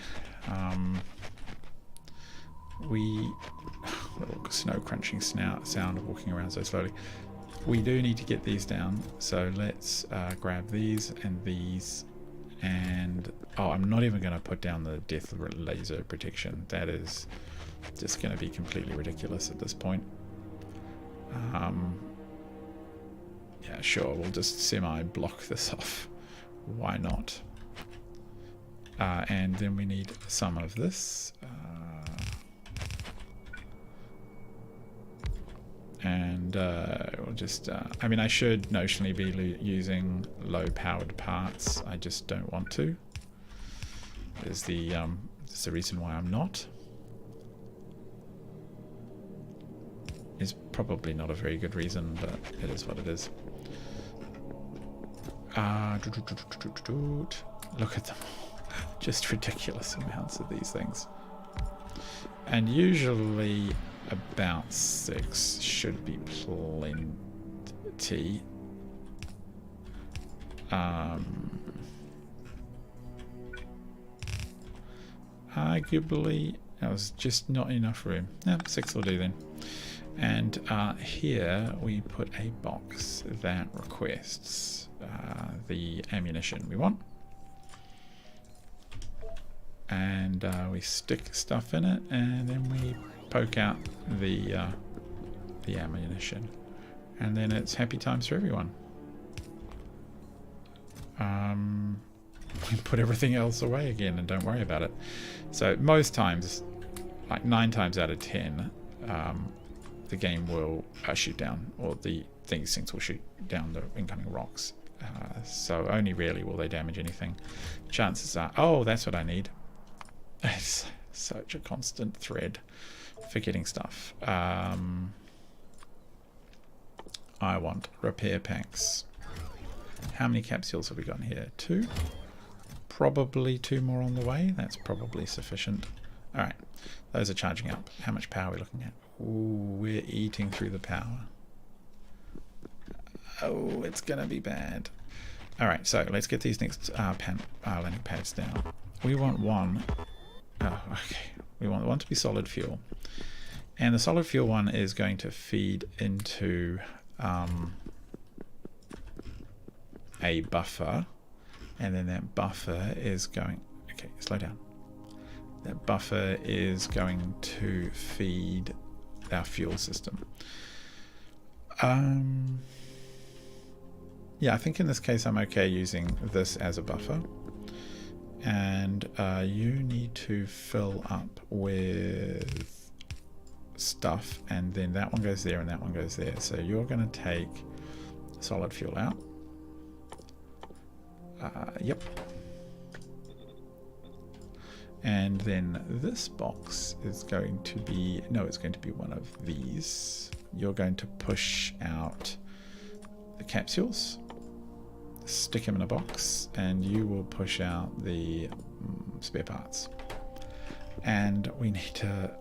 Little snow crunching sound of walking around so slowly. We do need to get these down, so let's grab these and these. And oh, I'm not even going to put down the death laser protection. That is just going to be completely ridiculous at this point. Yeah, sure, we'll just semi-block this off. Why not? And then we need some of this. And we'll just... I mean, I should notionally be using low-powered parts. I just don't want to. There's the reason why I'm not. Is probably not a very good reason, but it is what it is. Look at them all. Just ridiculous amounts of these things. And usually about 6 should be plenty. Arguably, that was just not enough room. Yeah, 6 will do then. And here we put a box that requests the ammunition we want. And we stick stuff in it, and then we poke out the ammunition. And then it's happy times for everyone. We put everything else away again and don't worry about it. So most times, like 9 times out of 10, the game will shoot down, or these things will shoot down the incoming rocks. So only rarely will they damage anything. Chances are, oh, that's what I need. It's such a constant thread for getting stuff. I want repair packs. How many capsules have we got here? 2? Probably 2 more on the way. That's probably sufficient. Alright, those are charging up. How much power are we looking at? Ooh, we're eating through the power. Oh, it's gonna be bad. Alright, so let's get these next landing pads down. We want one. Oh, okay. We want one to be solid fuel. And the solid fuel one is going to feed into a buffer. And then that buffer is going... Okay, slow down. That buffer is going to feed our fuel system. Yeah, I think in this case I'm okay using this as a buffer. And you need to fill up with stuff, and then that one goes there and that one goes there. So you're going to take solid fuel out. Yep. And then this box is going to be, no, it's going to be one of these. You're going to push out the capsules, stick them in a box, and you will push out the spare parts. And we need to,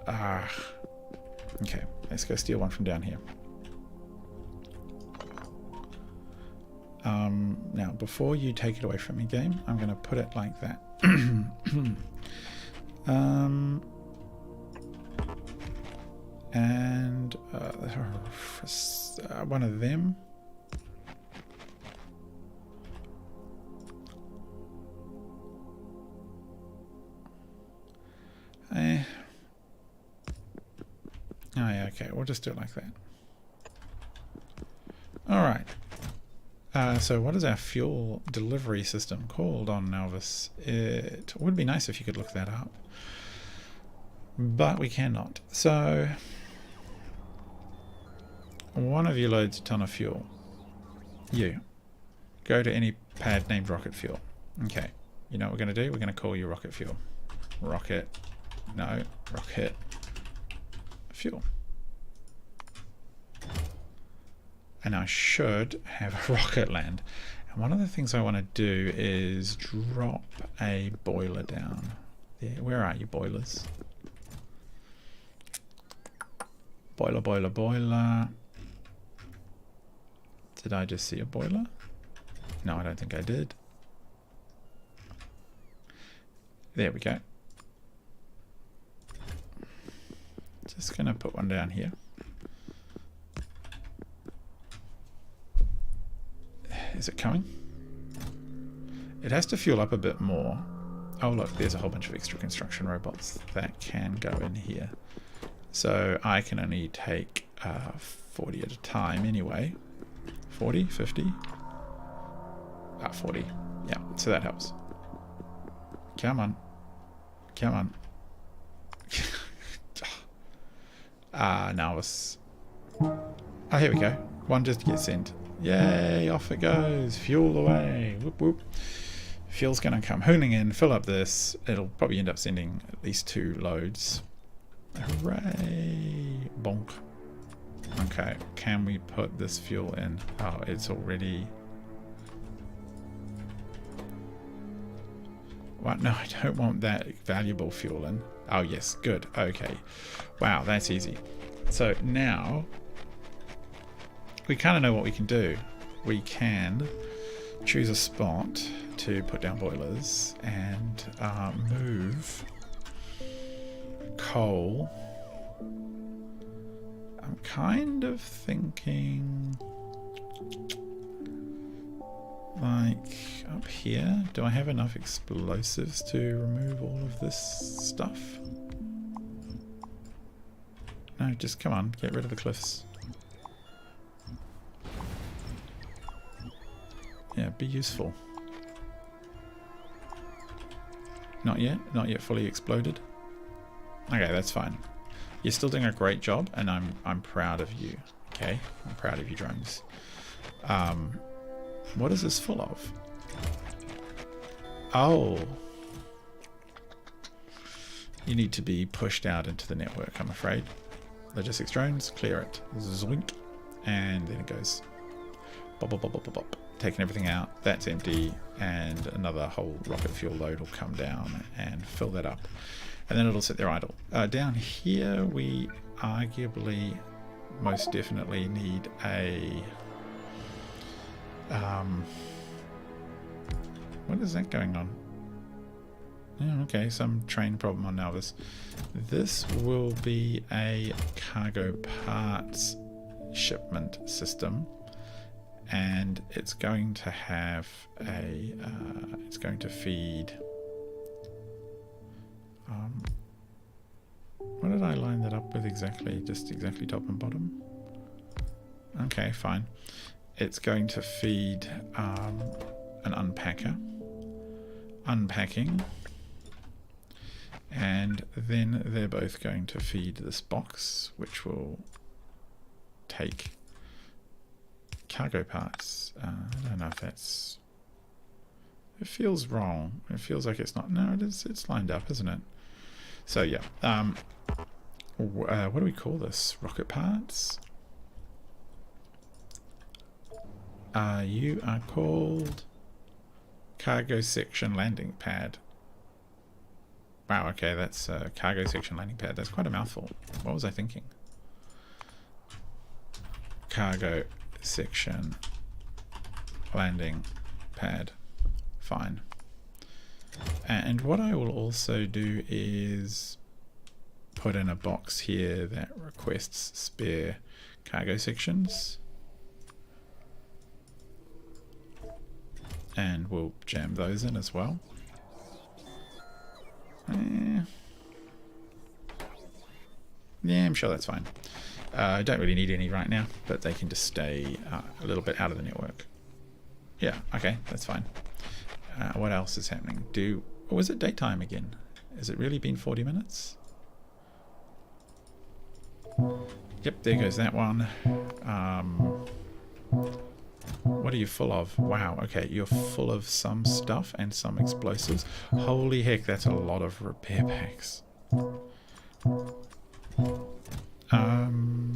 okay, let's go steal one from down here. Now, before you take it away from me, game, I'm going to put it like that. And one of them. Oh yeah, okay, we'll just do it like that. Alright. So what is our fuel delivery system called on Elvis? It would be nice if you could look that up. But we cannot. So one of you loads a ton of fuel. You. Go to any pad named rocket fuel. Okay. You know what we're going to do? We're going to call you rocket fuel. Rocket. No. Rocket. Fuel. And I should have a rocket land. And one of the things I want to do is drop a boiler down there. Where are you, boilers? Boiler, boiler, boiler. Did I just see a boiler? No, I don't think I did. There we go. Just going to put one down here. Is it coming? It has to fuel up a bit more. Oh look, there's a whole bunch of extra construction robots that can go in here. So I can only take 40 at a time anyway. 40, 50? 40. Yeah, so that helps. Come on. Come on. Now it's... Oh, here we go. One just gets sent. Yay, off it goes. Fuel away. Whoop, whoop. Fuel's going to come hooning in, fill up this. It'll probably end up sending at least 2 loads. Hooray. Bonk. Okay, can we put this fuel in? Oh, it's already... What? No, I don't want that valuable fuel in. Oh, yes. Good. Okay. Wow, that's easy. So now we kind of know what we can do. We can choose a spot to put down boilers and move coal. I'm kind of thinking like up here. Do I have enough explosives to remove all of this stuff? No, just come on, get rid of the cliffs. Yeah, be useful. Not yet? Not yet fully exploded? Okay, that's fine. You're still doing a great job, and I'm proud of you. Okay? I'm proud of you, drones. What is this full of? Oh. You need to be pushed out into the network, I'm afraid. Logistics drones, clear it. Zoink. And then it goes. Bop, bop, bop, bop, bop, bop. Taking everything out. That's empty. And another whole rocket fuel load will come down and fill that up. And then it'll sit there idle. Down here, we arguably most definitely need a... what is that going on? Yeah, okay, some train problem on Alvis. This will be a cargo parts shipment system, and it's going to have a it's going to feed what did I line that up with exactly? Just exactly top and bottom? Okay, fine. It's going to feed an unpacker, unpacking, and then they're both going to feed this box, which will take cargo parts. I don't know if that's... It feels wrong. It feels like it's not... No, it is. It's lined up, isn't it? So yeah. What do we call this? Rocket parts? You are called cargo section landing pad. Wow, okay, that's cargo section landing pad. That's quite a mouthful. What was I thinking? Cargo section landing pad. Fine. And what I will also do is put in a box here that requests spare cargo sections. And we'll jam those in as well. Yeah, I'm sure that's fine. I don't really need any right now, but they can just stay a little bit out of the network. Yeah, okay, that's fine. What else is happening? Or was it daytime again? Has it really been 40 minutes? Yep, there goes that one. What are you full of? Wow, okay, you're full of some stuff and some explosives. Holy heck, that's a lot of repair packs.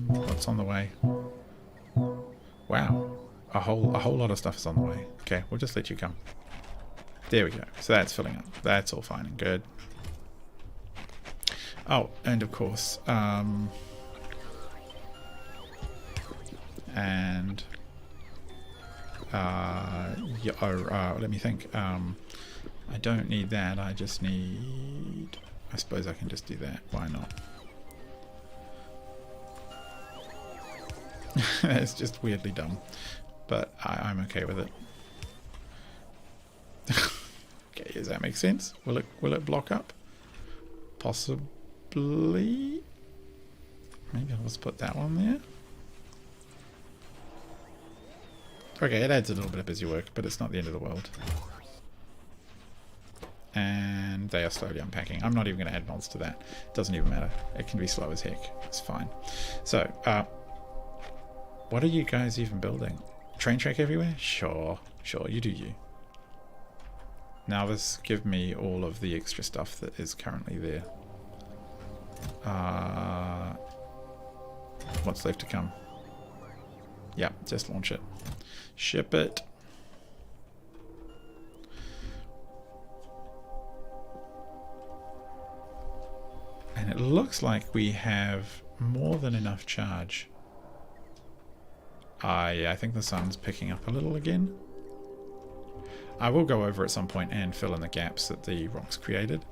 What's on the way? Wow, a whole lot of stuff is on the way. Okay, we'll just let you come. There we go. So that's filling up. That's all fine and good. Oh, and of course, let me think. I don't need that. I just need... I suppose I can just do that. Why not? It's just weirdly dumb, but I'm okay with it. Okay, does that make sense? Will it block up? Possibly. Maybe I'll just put that one there. Okay, it adds a little bit of busy work, but it's not the end of the world. And they are slowly unpacking. I'm not even going to add mods to that. It doesn't even matter. It can be slow as heck. It's fine. So, what are you guys even building? Train track everywhere? Sure, you do you. Now this give me all of the extra stuff that is currently there. What's left to come? Yeah, just launch it. Ship it. It looks like we have more than enough charge. Yeah, I think the sun's picking up a little again. I will go over at some point and fill in the gaps that the rocks created.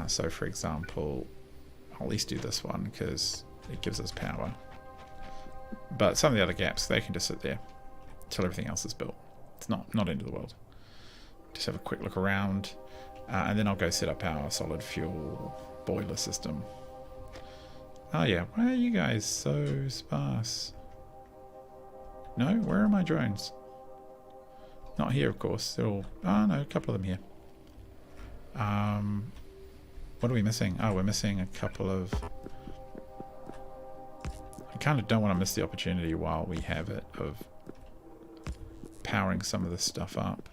So for example, I'll at least do this one because it gives us power. But some of the other gaps, they can just sit there until everything else is built. It's not end of the world. Just have a quick look around, and then I'll go set up our solid fuel boiler system. Oh yeah, why are you guys so sparse? No, where are my drones? Not here, of course. They're all... Oh no, a couple of them here. What are we missing? Oh, we're missing a couple of... I kind of don't want to miss the opportunity while we have it of powering some of this stuff up.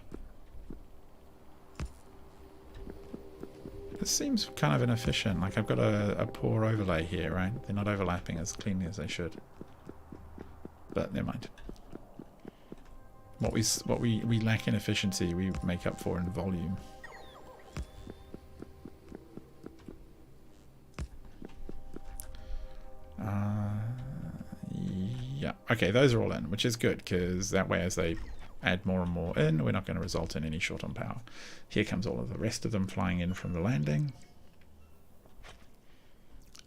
This seems kind of inefficient. Like I've got a poor overlay here, right? They're not overlapping as cleanly as they should. But never mind. What we lack in efficiency, we make up for in volume. Yeah. Okay, those are all in, which is good because that way, as they add more and more in, we're not going to result in any short on power. Here comes all of the rest of them flying in from the landing.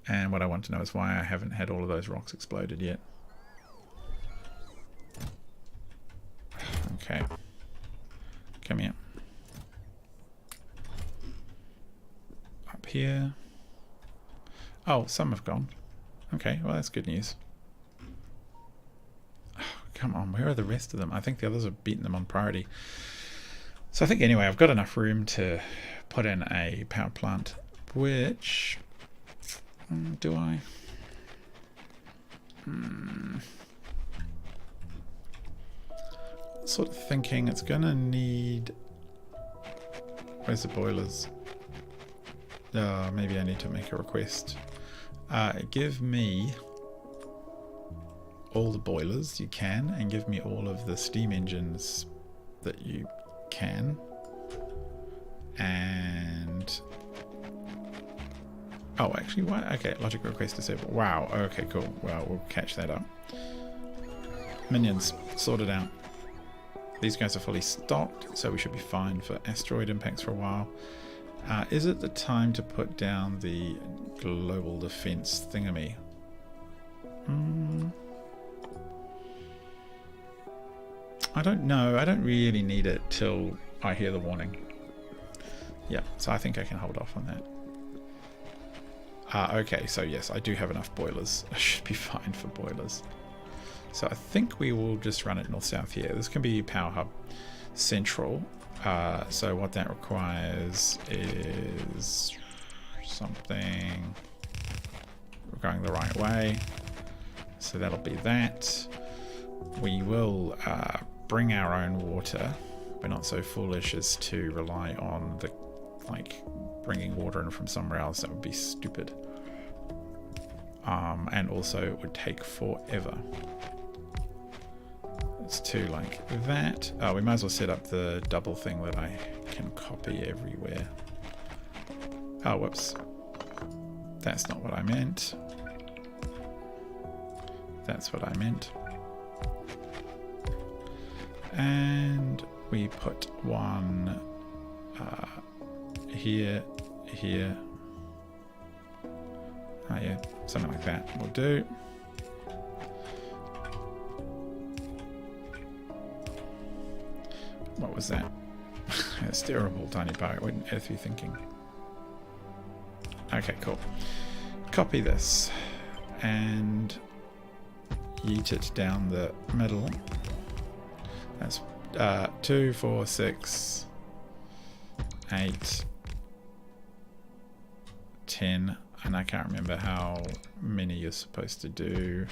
And what I want to know is why I haven't had all of those rocks exploded yet. Okay. Come here. Up here. Oh, some have gone. Okay, well that's good news. Oh, come on, where are the rest of them? I think the others have beaten them on priority. So I think anyway, I've got enough room to put in a power plant, which... do I? Sort of thinking it's gonna need... Where's the boilers? Maybe I need to make a request. Give me all the boilers you can, and give me all of the steam engines that you can. And... Oh, actually, why? Okay, logic request disabled. Wow, okay, cool. Well, we'll catch that up. Minions, sorted out. These guys are fully stocked, so we should be fine for asteroid impacts for a while. Is it the time to put down the global defense thingamy? I don't know. I don't really need it till I hear the warning. Yeah, so I think I can hold off on that. Okay, so yes, I do have enough boilers. I should be fine for boilers. So I think we will just run it north-south here. This can be Power Hub Central. So what that requires is something going the right way. So that'll be that. We will bring our own water. We're not so foolish as to rely on the bringing water in from somewhere else. That would be stupid. And also it would take forever. Let's do like that. Oh, we might as well set up the double thing that I can copy everywhere. Oh, whoops. That's not what I meant. That's what I meant. And we put one here, here. Oh yeah, something like that will do. What was that? It's terrible, tiny boat. What on earth are you thinking? Okay, cool. Copy this and yeet it down the middle. That's 2, 4, 6, 8, 10, and I can't remember how many you're supposed to do.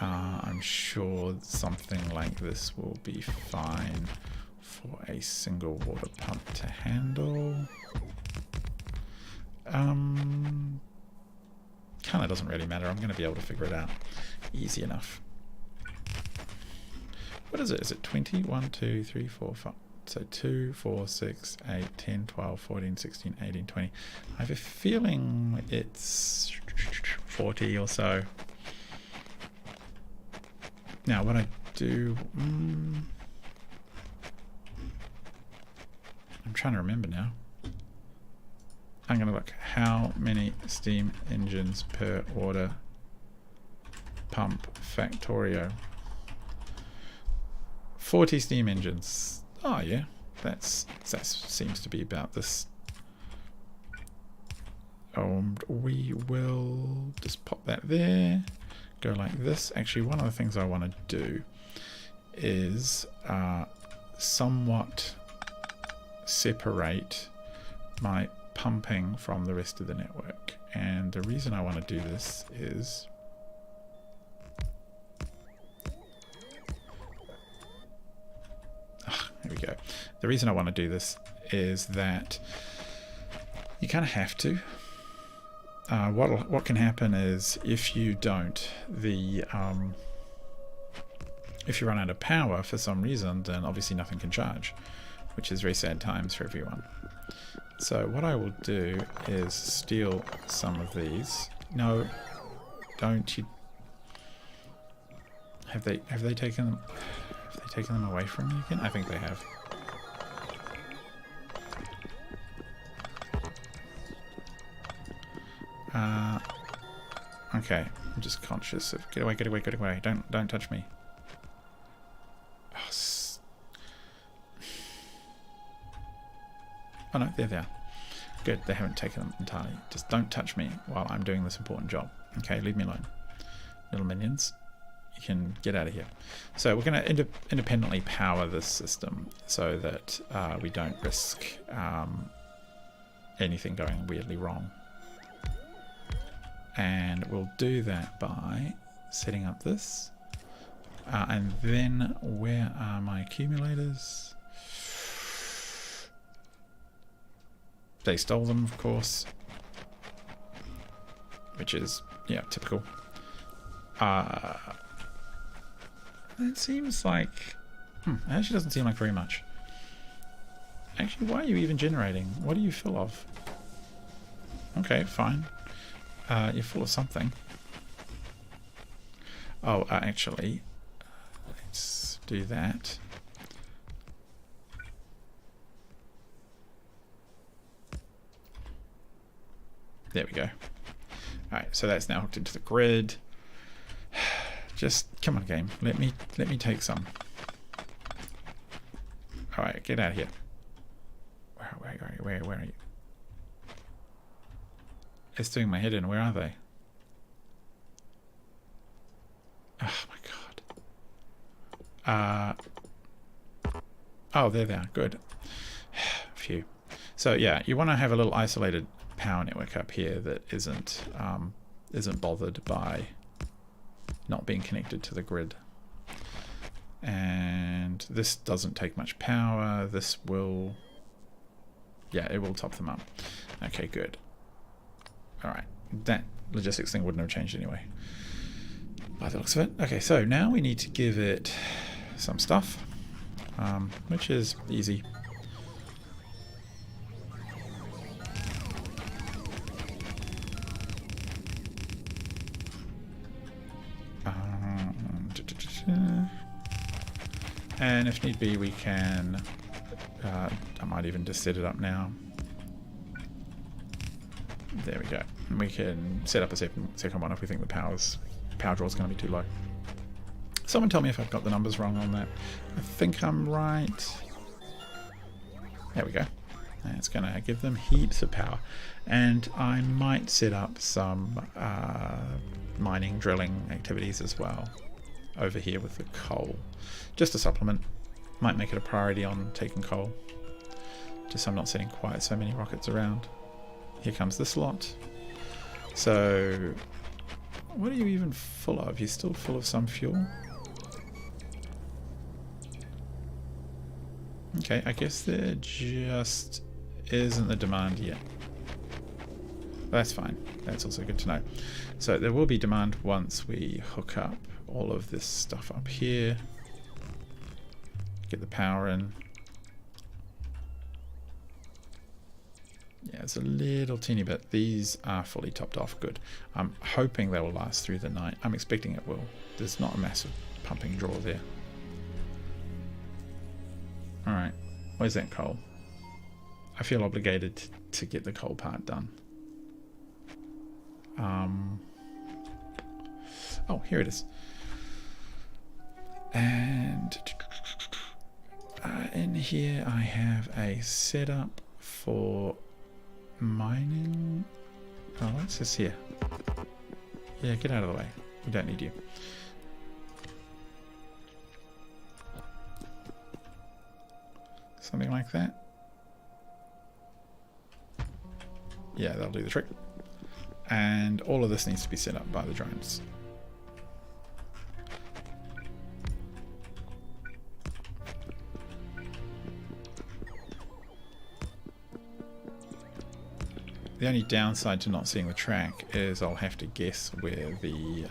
I'm sure something like this will be fine for a single water pump to handle. Kind of doesn't really matter. I'm going to be able to figure it out easy enough. What is it? Is it 20? 1, 2, 3, 4, 5. So 2, 4, 6, 8, 10, 12, 14, 16, 18, 20. I have a feeling it's 40 or so. Now what I do... I'm trying to remember now. I'm going to look. How many steam engines per order pump Factorio? 40 steam engines. Oh yeah, that seems to be about this. We will just pop that there. Go like this. Actually, one of the things I want to do is somewhat separate my pumping from the rest of the network. And the reason I want to do this is here we go. The reason I want to do this is that you kind of have to. What can happen is if you don't, if you run out of power for some reason, then obviously nothing can charge, which is very sad times for everyone. So what I will do is steal some of these. No, don't you? Have they taken them? Have they taken them away from me again? I think they have. Okay, I'm just conscious of get away, get away, get away. Don't touch me. Oh no, there they are. Good, they haven't taken them entirely. Just don't touch me while I'm doing this important job. Okay, leave me alone. Little minions, you can get out of here. So we're going to independently power this system so that we don't risk anything going weirdly wrong. And we'll do that by setting up this. And then where are my accumulators? They stole them, of course, which is, yeah, typical. It seems like, it actually doesn't seem like very much. Actually, why are you even generating? What are you full of? Okay, fine. You're full of something. Oh, actually, let's do that. There we go. Alright, so that's now hooked into the grid. Just come on, game. Let me take some. Alright, get out of here. Where are you? It's doing my head in. Where are they? Oh my god. Oh, there they are. Good. Phew. So yeah, you want to have a little isolated power network up here that isn't bothered by not being connected to the grid. And this doesn't take much power. This will, yeah, it will top them up. Okay, good. All right, that logistics thing wouldn't have changed anyway, by the looks of it. Okay, so now we need to give it some stuff, which is easy. And if need be, we can, I might even just set it up now. There we go. And we can set up a second one if we think the power draw is going to be too low. Someone tell me if I've got the numbers wrong on that. I think I'm right. There we go. And it's going to give them heaps of power. And I might set up some mining, drilling activities as well over here with the coal. Just a supplement. Might make it a priority on taking coal. Just so I'm not sending quite so many rockets around. Here comes this lot. So, what are you even full of? You're still full of some fuel? Okay, I guess there just isn't the demand yet. That's fine. That's also good to know. So there will be demand once we hook up all of this stuff up here. Get the power in. Yeah, it's a little teeny bit. These are fully topped off. Good. I'm hoping they will last through the night. I'm expecting it will. There's not a massive pumping draw there. Alright. Where's that coal? I feel obligated to get the coal part done. Oh, here it is. And in here I have a setup for mining. Oh, what's this here? Yeah, get out of the way. We don't need you. Something like that. Yeah, that'll do the trick. And all of this needs to be set up by the drones. The only downside to not seeing the track is I'll have to guess where the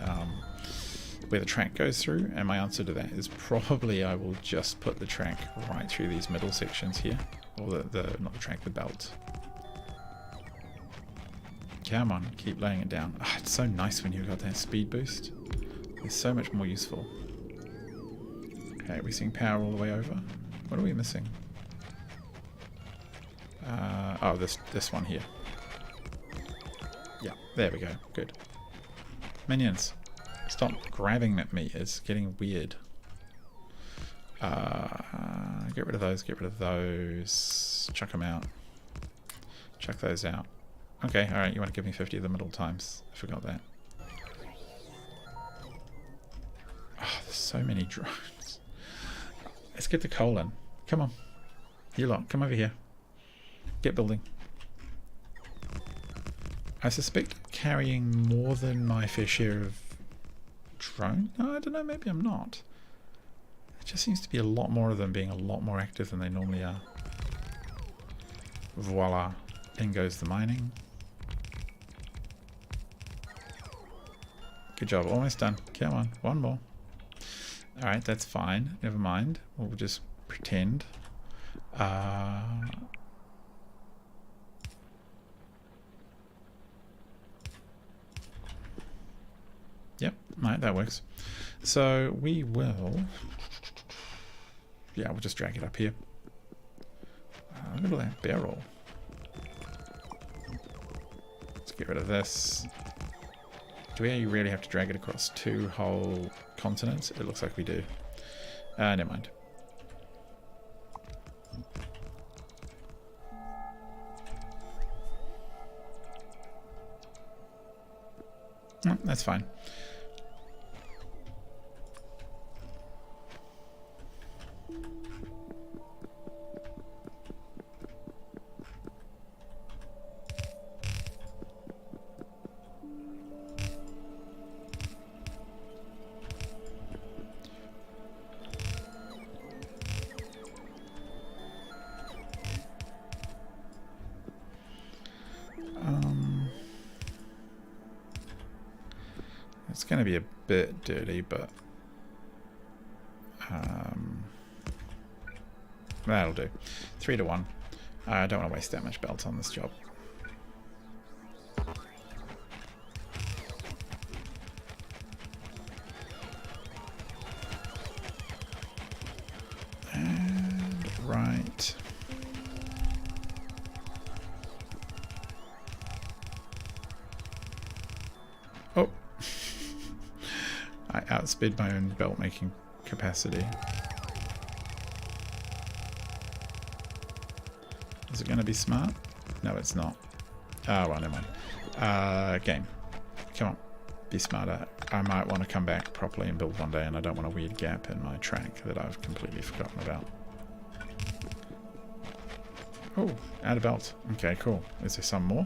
track goes through, and my answer to that is probably I will just put the track right through these middle sections here, or not the track, the belt. Come on, keep laying it down. Oh, it's so nice when you've got that speed boost. It's so much more useful. Okay, we're seeing power all the way over. What are we missing? Oh, this one here. Yeah, there we go. Good. Minions, stop grabbing at me. It's getting weird. Get rid of those. Get rid of those. Chuck them out. Chuck those out. Okay, alright, you want to give me 50 of the middle times. I forgot that. Oh, there's so many drones. Let's get the coal in. Come on. You lot, come over here. Get building. I suspect carrying more than my fair share of drone. No, I don't know, maybe I'm not. It just seems to be a lot more of them being a lot more active than they normally are. Voila. In goes the mining. Good job, almost done. Come on, one more. Alright, that's fine. Never mind. We'll just pretend. Yep, right, that works. So we will... Yeah, we'll just drag it up here. Look at that barrel. Let's get rid of this. Do we really have to drag it across 2 whole continents? It looks like we do. Never mind. No, that's fine. It's going to be a bit dirty, but that'll do. 3 to 1. I don't want to waste that much belt on this job. And right. Oh. I outsped my own belt making capacity. Is it going to be smart? No, it's not. Oh, well, never mind. Game. Come on. Be smarter. I might want to come back properly and build one day, and I don't want a weird gap in my track that I've completely forgotten about. Oh, add a belt. Okay, cool. Is there some more?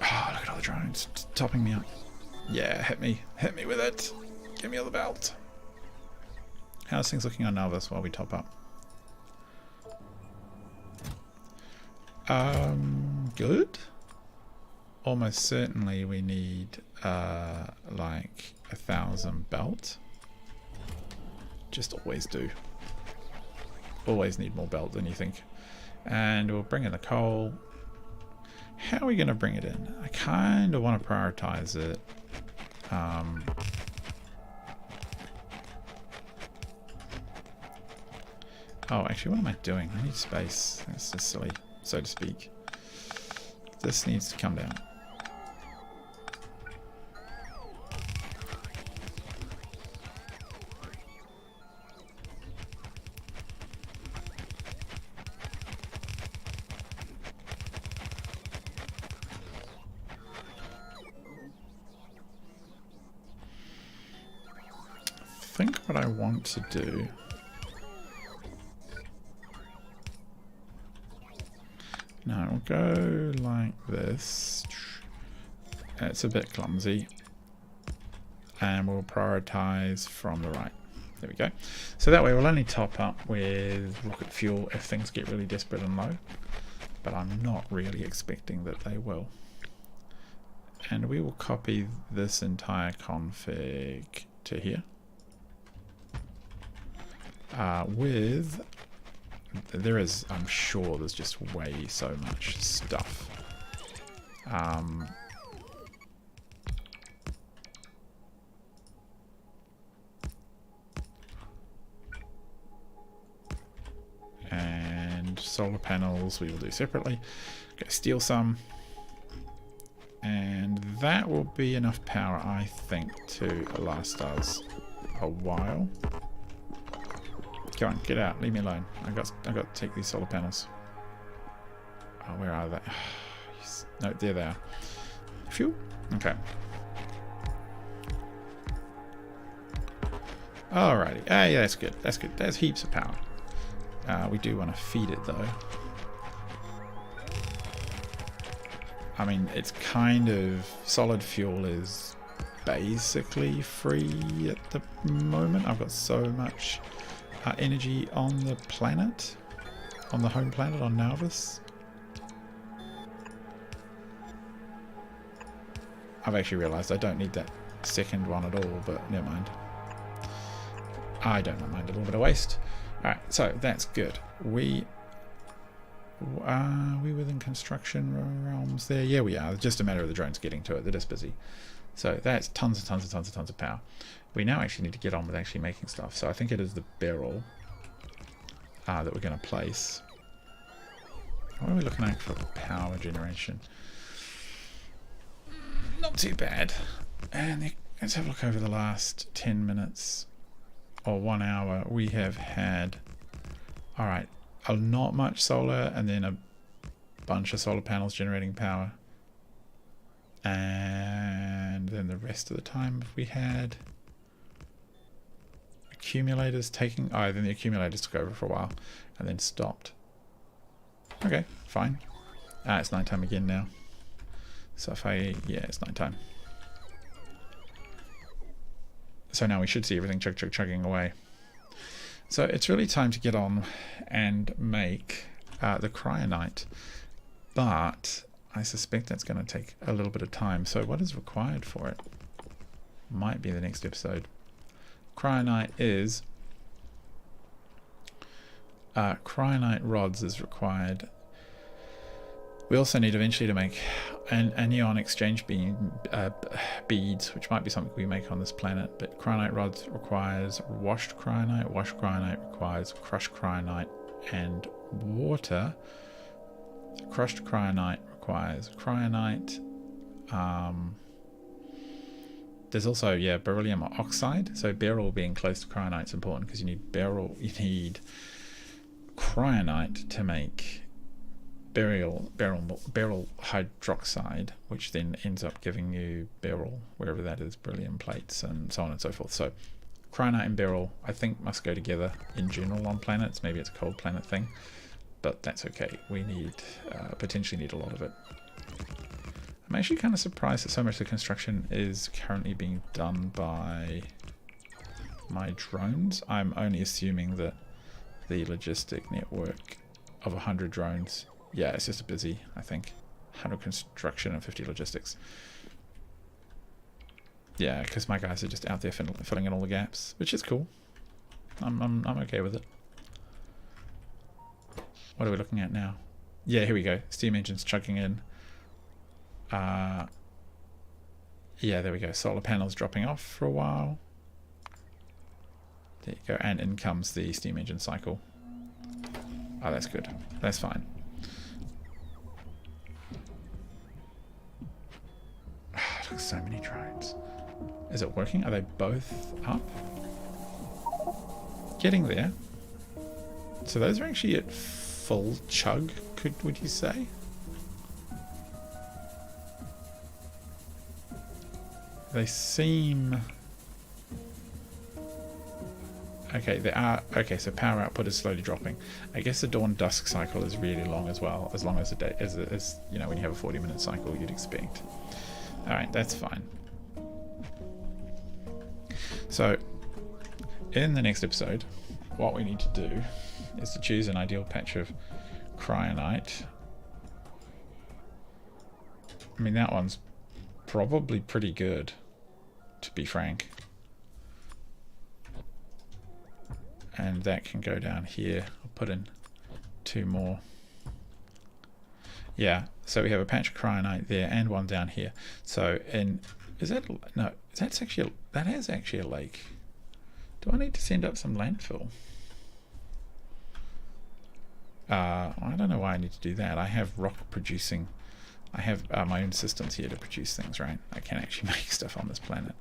Oh, look at all the drones topping me up. Yeah, hit me. Hit me with it. Give me all the belt. How's things looking on Nalvis while we top up? Good. Almost certainly we need like 1,000 belt. Just always do. always need more belt than you think. And we'll bring in the coal. How are we going to bring it in? I kind of want to prioritize it. Oh, actually, what am I doing? I need space. That's just silly, so to speak. This needs to come down. I think what I want to do... No, we'll go like this. It's a bit clumsy. And we'll prioritize from the right. There we go. So that way we'll only top up with rocket fuel if things get really desperate and low. But I'm not really expecting that they will. And we will copy this entire config to here. There is, I'm sure there's just way so much stuff. And solar panels we will do separately. Go steal some. And that will be enough power, I think, to last us a while. Go on, get out. Leave me alone. I got to take these solar panels. Oh, where are they? No, there they are. Fuel? Okay. Alrighty. Ah, yeah, that's good. That's good. There's heaps of power. We do want to feed it, though. I mean, it's kind of... Solid fuel is basically free at the moment. I've got so much... energy on the planet, on the home planet, on Nauvis. I've actually realised I don't need that second one at all, but never mind. I don't mind a little bit of waste. Alright, so that's good. Are we within construction realms there? Yeah, we are. It's just a matter of the drones getting to it. They're just busy. So that's tons of power. We now actually need to get on with actually making stuff. So I think it is the barrel that we're going to place. What are we looking at for power generation? Not too bad. And let's have a look over the last 10 minutes or 1 hour. We have had, alright, not much solar and then a bunch of solar panels generating power. And then the rest of the time we had accumulators taking... Oh, then the accumulators took over for a while and then stopped. Okay, fine. It's nighttime again now. So if I... Yeah, it's nighttime. So now we should see everything chugging away. So it's really time to get on and make the cryonite. But I suspect that's going to take a little bit of time. So what is required for it? Might be the next episode. Cryonite is... cryonite rods is required. We also need eventually to make an anion exchange beads, which might be something we make on this planet. But cryonite rods requires washed cryonite. Washed cryonite requires crushed cryonite and water. Crushed cryonite requires cryonite. There's also, yeah, beryllium oxide. So beryl being close to cryonite is important because you need cryonite to make beryl hydroxide, which then ends up giving you beryl, wherever that is, beryllium plates, and so on and so forth. So cryonite and beryl, I think, must go together in general on planets. Maybe it's a cold planet thing, but that's okay. We need potentially need a lot of it. I'm actually kind of surprised that so much of the construction is currently being done by my drones. I'm only assuming that the logistic network of 100 drones, yeah, it's just busy, I think. 100 construction and 50 logistics. Yeah, because my guys are just out there filling in all the gaps, which is cool. I'm okay with it. What are we looking at now? Yeah, here we go. Steam engines chugging in. Yeah, there we go. Solar panels dropping off for a while. There you go. And in comes the steam engine cycle. Oh, that's good. That's fine. Look, so many drones. Is it working? Are they both up? Getting there. So those are actually at full chug, would you say? They seem... Okay, they are... Okay, so power output is slowly dropping. I guess the dawn-dusk cycle is really long as well, as long as the day... As you know, when you have a 40-minute cycle, you'd expect. Alright, that's fine. So, in the next episode, what we need to do is to choose an ideal patch of cryonite. I mean, that one's probably pretty good, to be frank. And that can go down here. I'll put in 2 more. Yeah, so we have a patch of cryonite there and one down here. So in... Is that... No, that's actually... That is actually a lake. Do I need to send up some landfill? I don't know why I need to do that. I have rock producing... I have my own systems here to produce things, right? I can actually make stuff on this planet.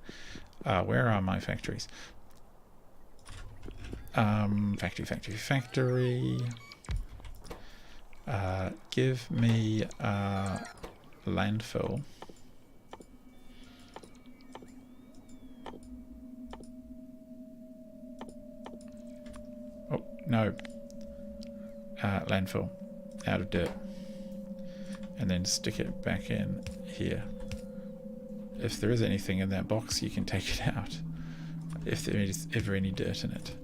Where are my factories? Factory. Give me landfill. Oh, no. Landfill. Out of dirt. And then stick it back in here. If there is anything in that box, you can take it out. If there is ever any dirt in it.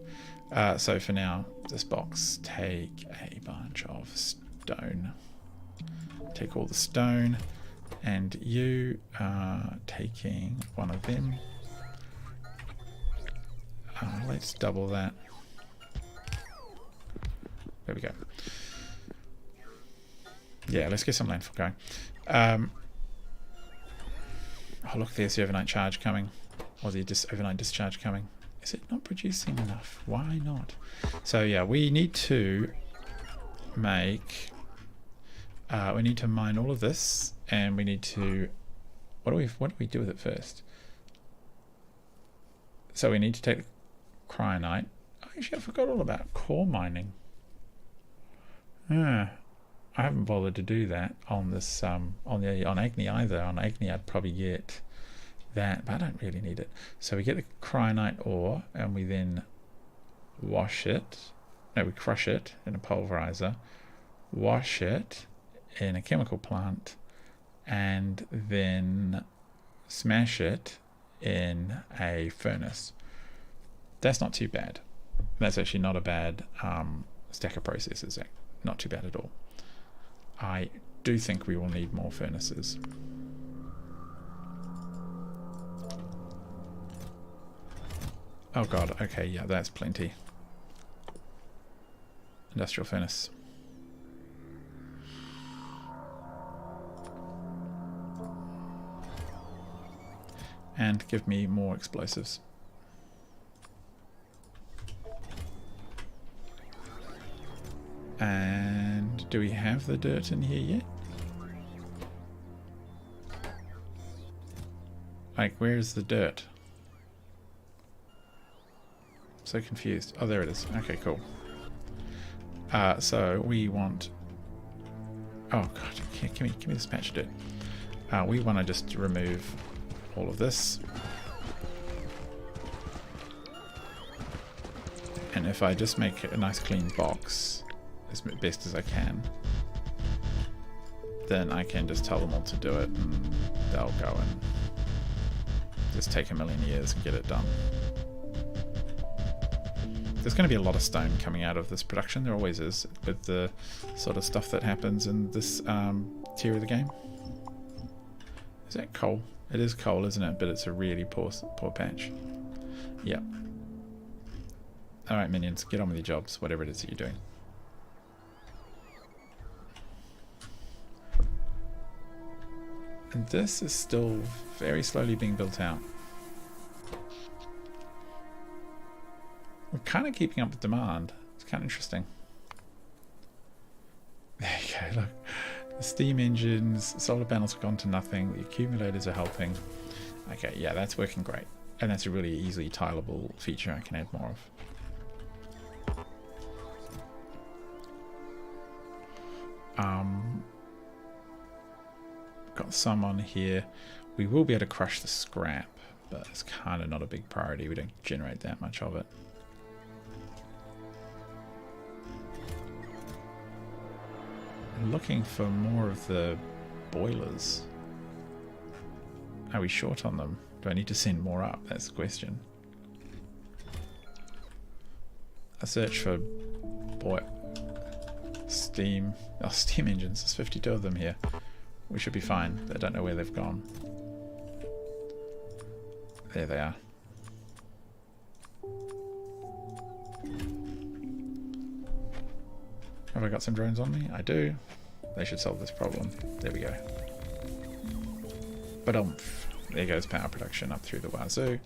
So for now, this box, take a bunch of stone. Take all the stone, and you are taking one of them. Let's double that. There we go. Yeah, let's get some landfill going. Oh, look, there's the overnight charge coming. Or the overnight discharge coming. Is it not producing enough? Why not? So yeah, we need to make... we need to mine all of this, and we need to... What do we do with it first? So we need to take the cryonite. Oh, actually, I forgot all about core mining. I haven't bothered to do that on this on Agni either. On Agni I'd probably get that, but I don't really need it. So we get the cryonite ore and we then wash it. No, we crush it in a pulverizer, wash it in a chemical plant, and then smash it in a furnace. That's not too bad. That's actually not a bad stack of processes. Not too bad at all. I do think we will need more furnaces. Oh god, okay, yeah, that's plenty. Industrial furnace. And give me more explosives. And do we have the dirt in here yet? Like, where's the dirt? So confused. Oh, there it is. Okay, cool. So we want... Oh god, give me this patch of dirt. We want to just remove all of this. And if I just make a nice clean box, as best as I can, then I can just tell them all to do it, and they'll go and just take a million years and get it done. There's going to be a lot of stone coming out of this production. There always is, with the sort of stuff that happens in this tier of the game. Is that coal? It is coal, isn't it? But it's a really poor patch. Yep. Alright, minions, get on with your jobs, whatever it is that you're doing. And this is still very slowly being built out. We're kind of keeping up with demand. It's kind of interesting. There you go, look. The steam engines, solar panels have gone to nothing, the accumulators are helping. Okay, yeah, that's working great. And that's a really easily tileable feature I can add more of. Got some on here. We will be able to crush the scrap, but it's kind of not a big priority. We don't generate that much of it. I'm looking for more of the boilers. Are we short on them? Do I need to send more up? That's the question. A search for steam. Oh, steam engines. There's 52 of them here. We should be fine. I don't know where they've gone. There they are. Have I got some drones on me? I do. They should solve this problem. There we go. But there goes power production up through the wazoo.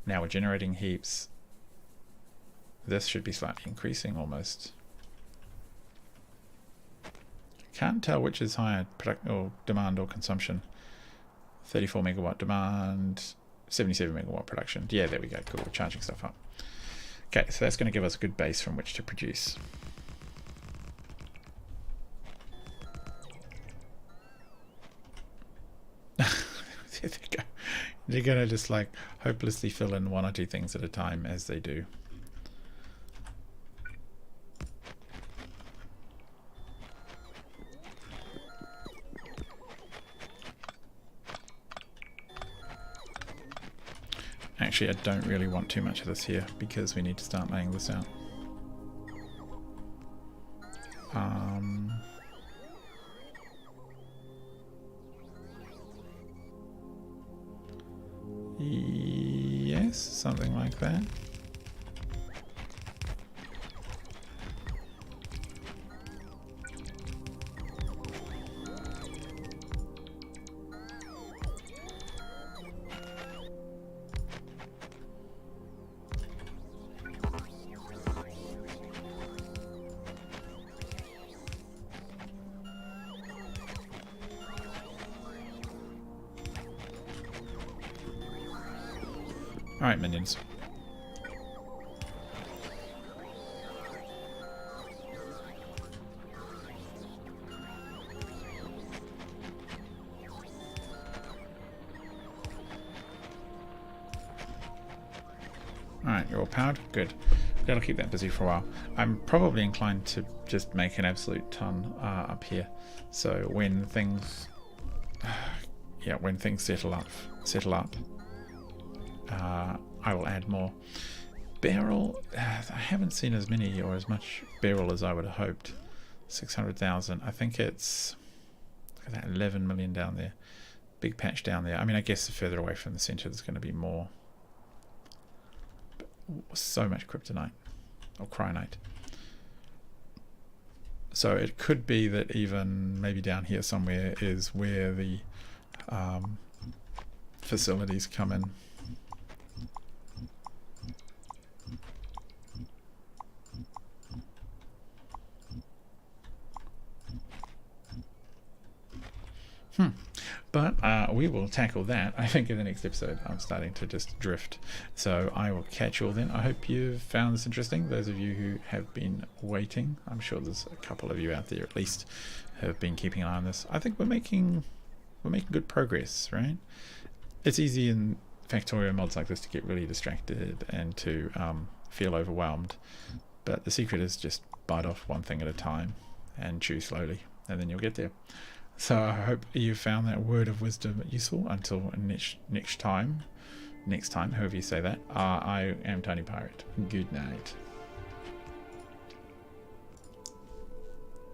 Now we're generating heaps. This should be slightly increasing almost. Can't tell which is higher, or demand or consumption. 34 megawatt demand, 77 megawatt production. Yeah, there we go. Cool. We're charging stuff up. Okay, so that's going to give us a good base from which to produce. There they go. They're going to just like hopelessly fill in one or two things at a time as they do. Actually, I don't really want too much of this here because we need to start laying this out. Yes, something like that. Alright, minions. Alright, you're all powered? Good. That'll keep that busy for a while. I'm probably inclined to just make an absolute ton up here. So when things when things settle up, I will add more. Beryl, I haven't seen as many or as much beryl as I would have hoped. 600,000. I think it's, look at that, 11 million down there. Big patch down there. I mean, I guess the further away from the center there's going to be more. But so much kryptonite or cryonite. So it could be that even maybe down here somewhere is where the facilities come in. But we will tackle that, I think, in the next episode. I'm starting to just drift. So I will catch you all then. I hope you've found this interesting. Those of you who have been waiting, I'm sure there's a couple of you out there at least who have been keeping an eye on this. I think we're making good progress, right? It's easy in Factorio mods like this to get really distracted and to feel overwhelmed. But the secret is just bite off one thing at a time and chew slowly, and then you'll get there. So I hope you found that word of wisdom useful. Until next time, however you say that, I am Tony Pirate. Good night.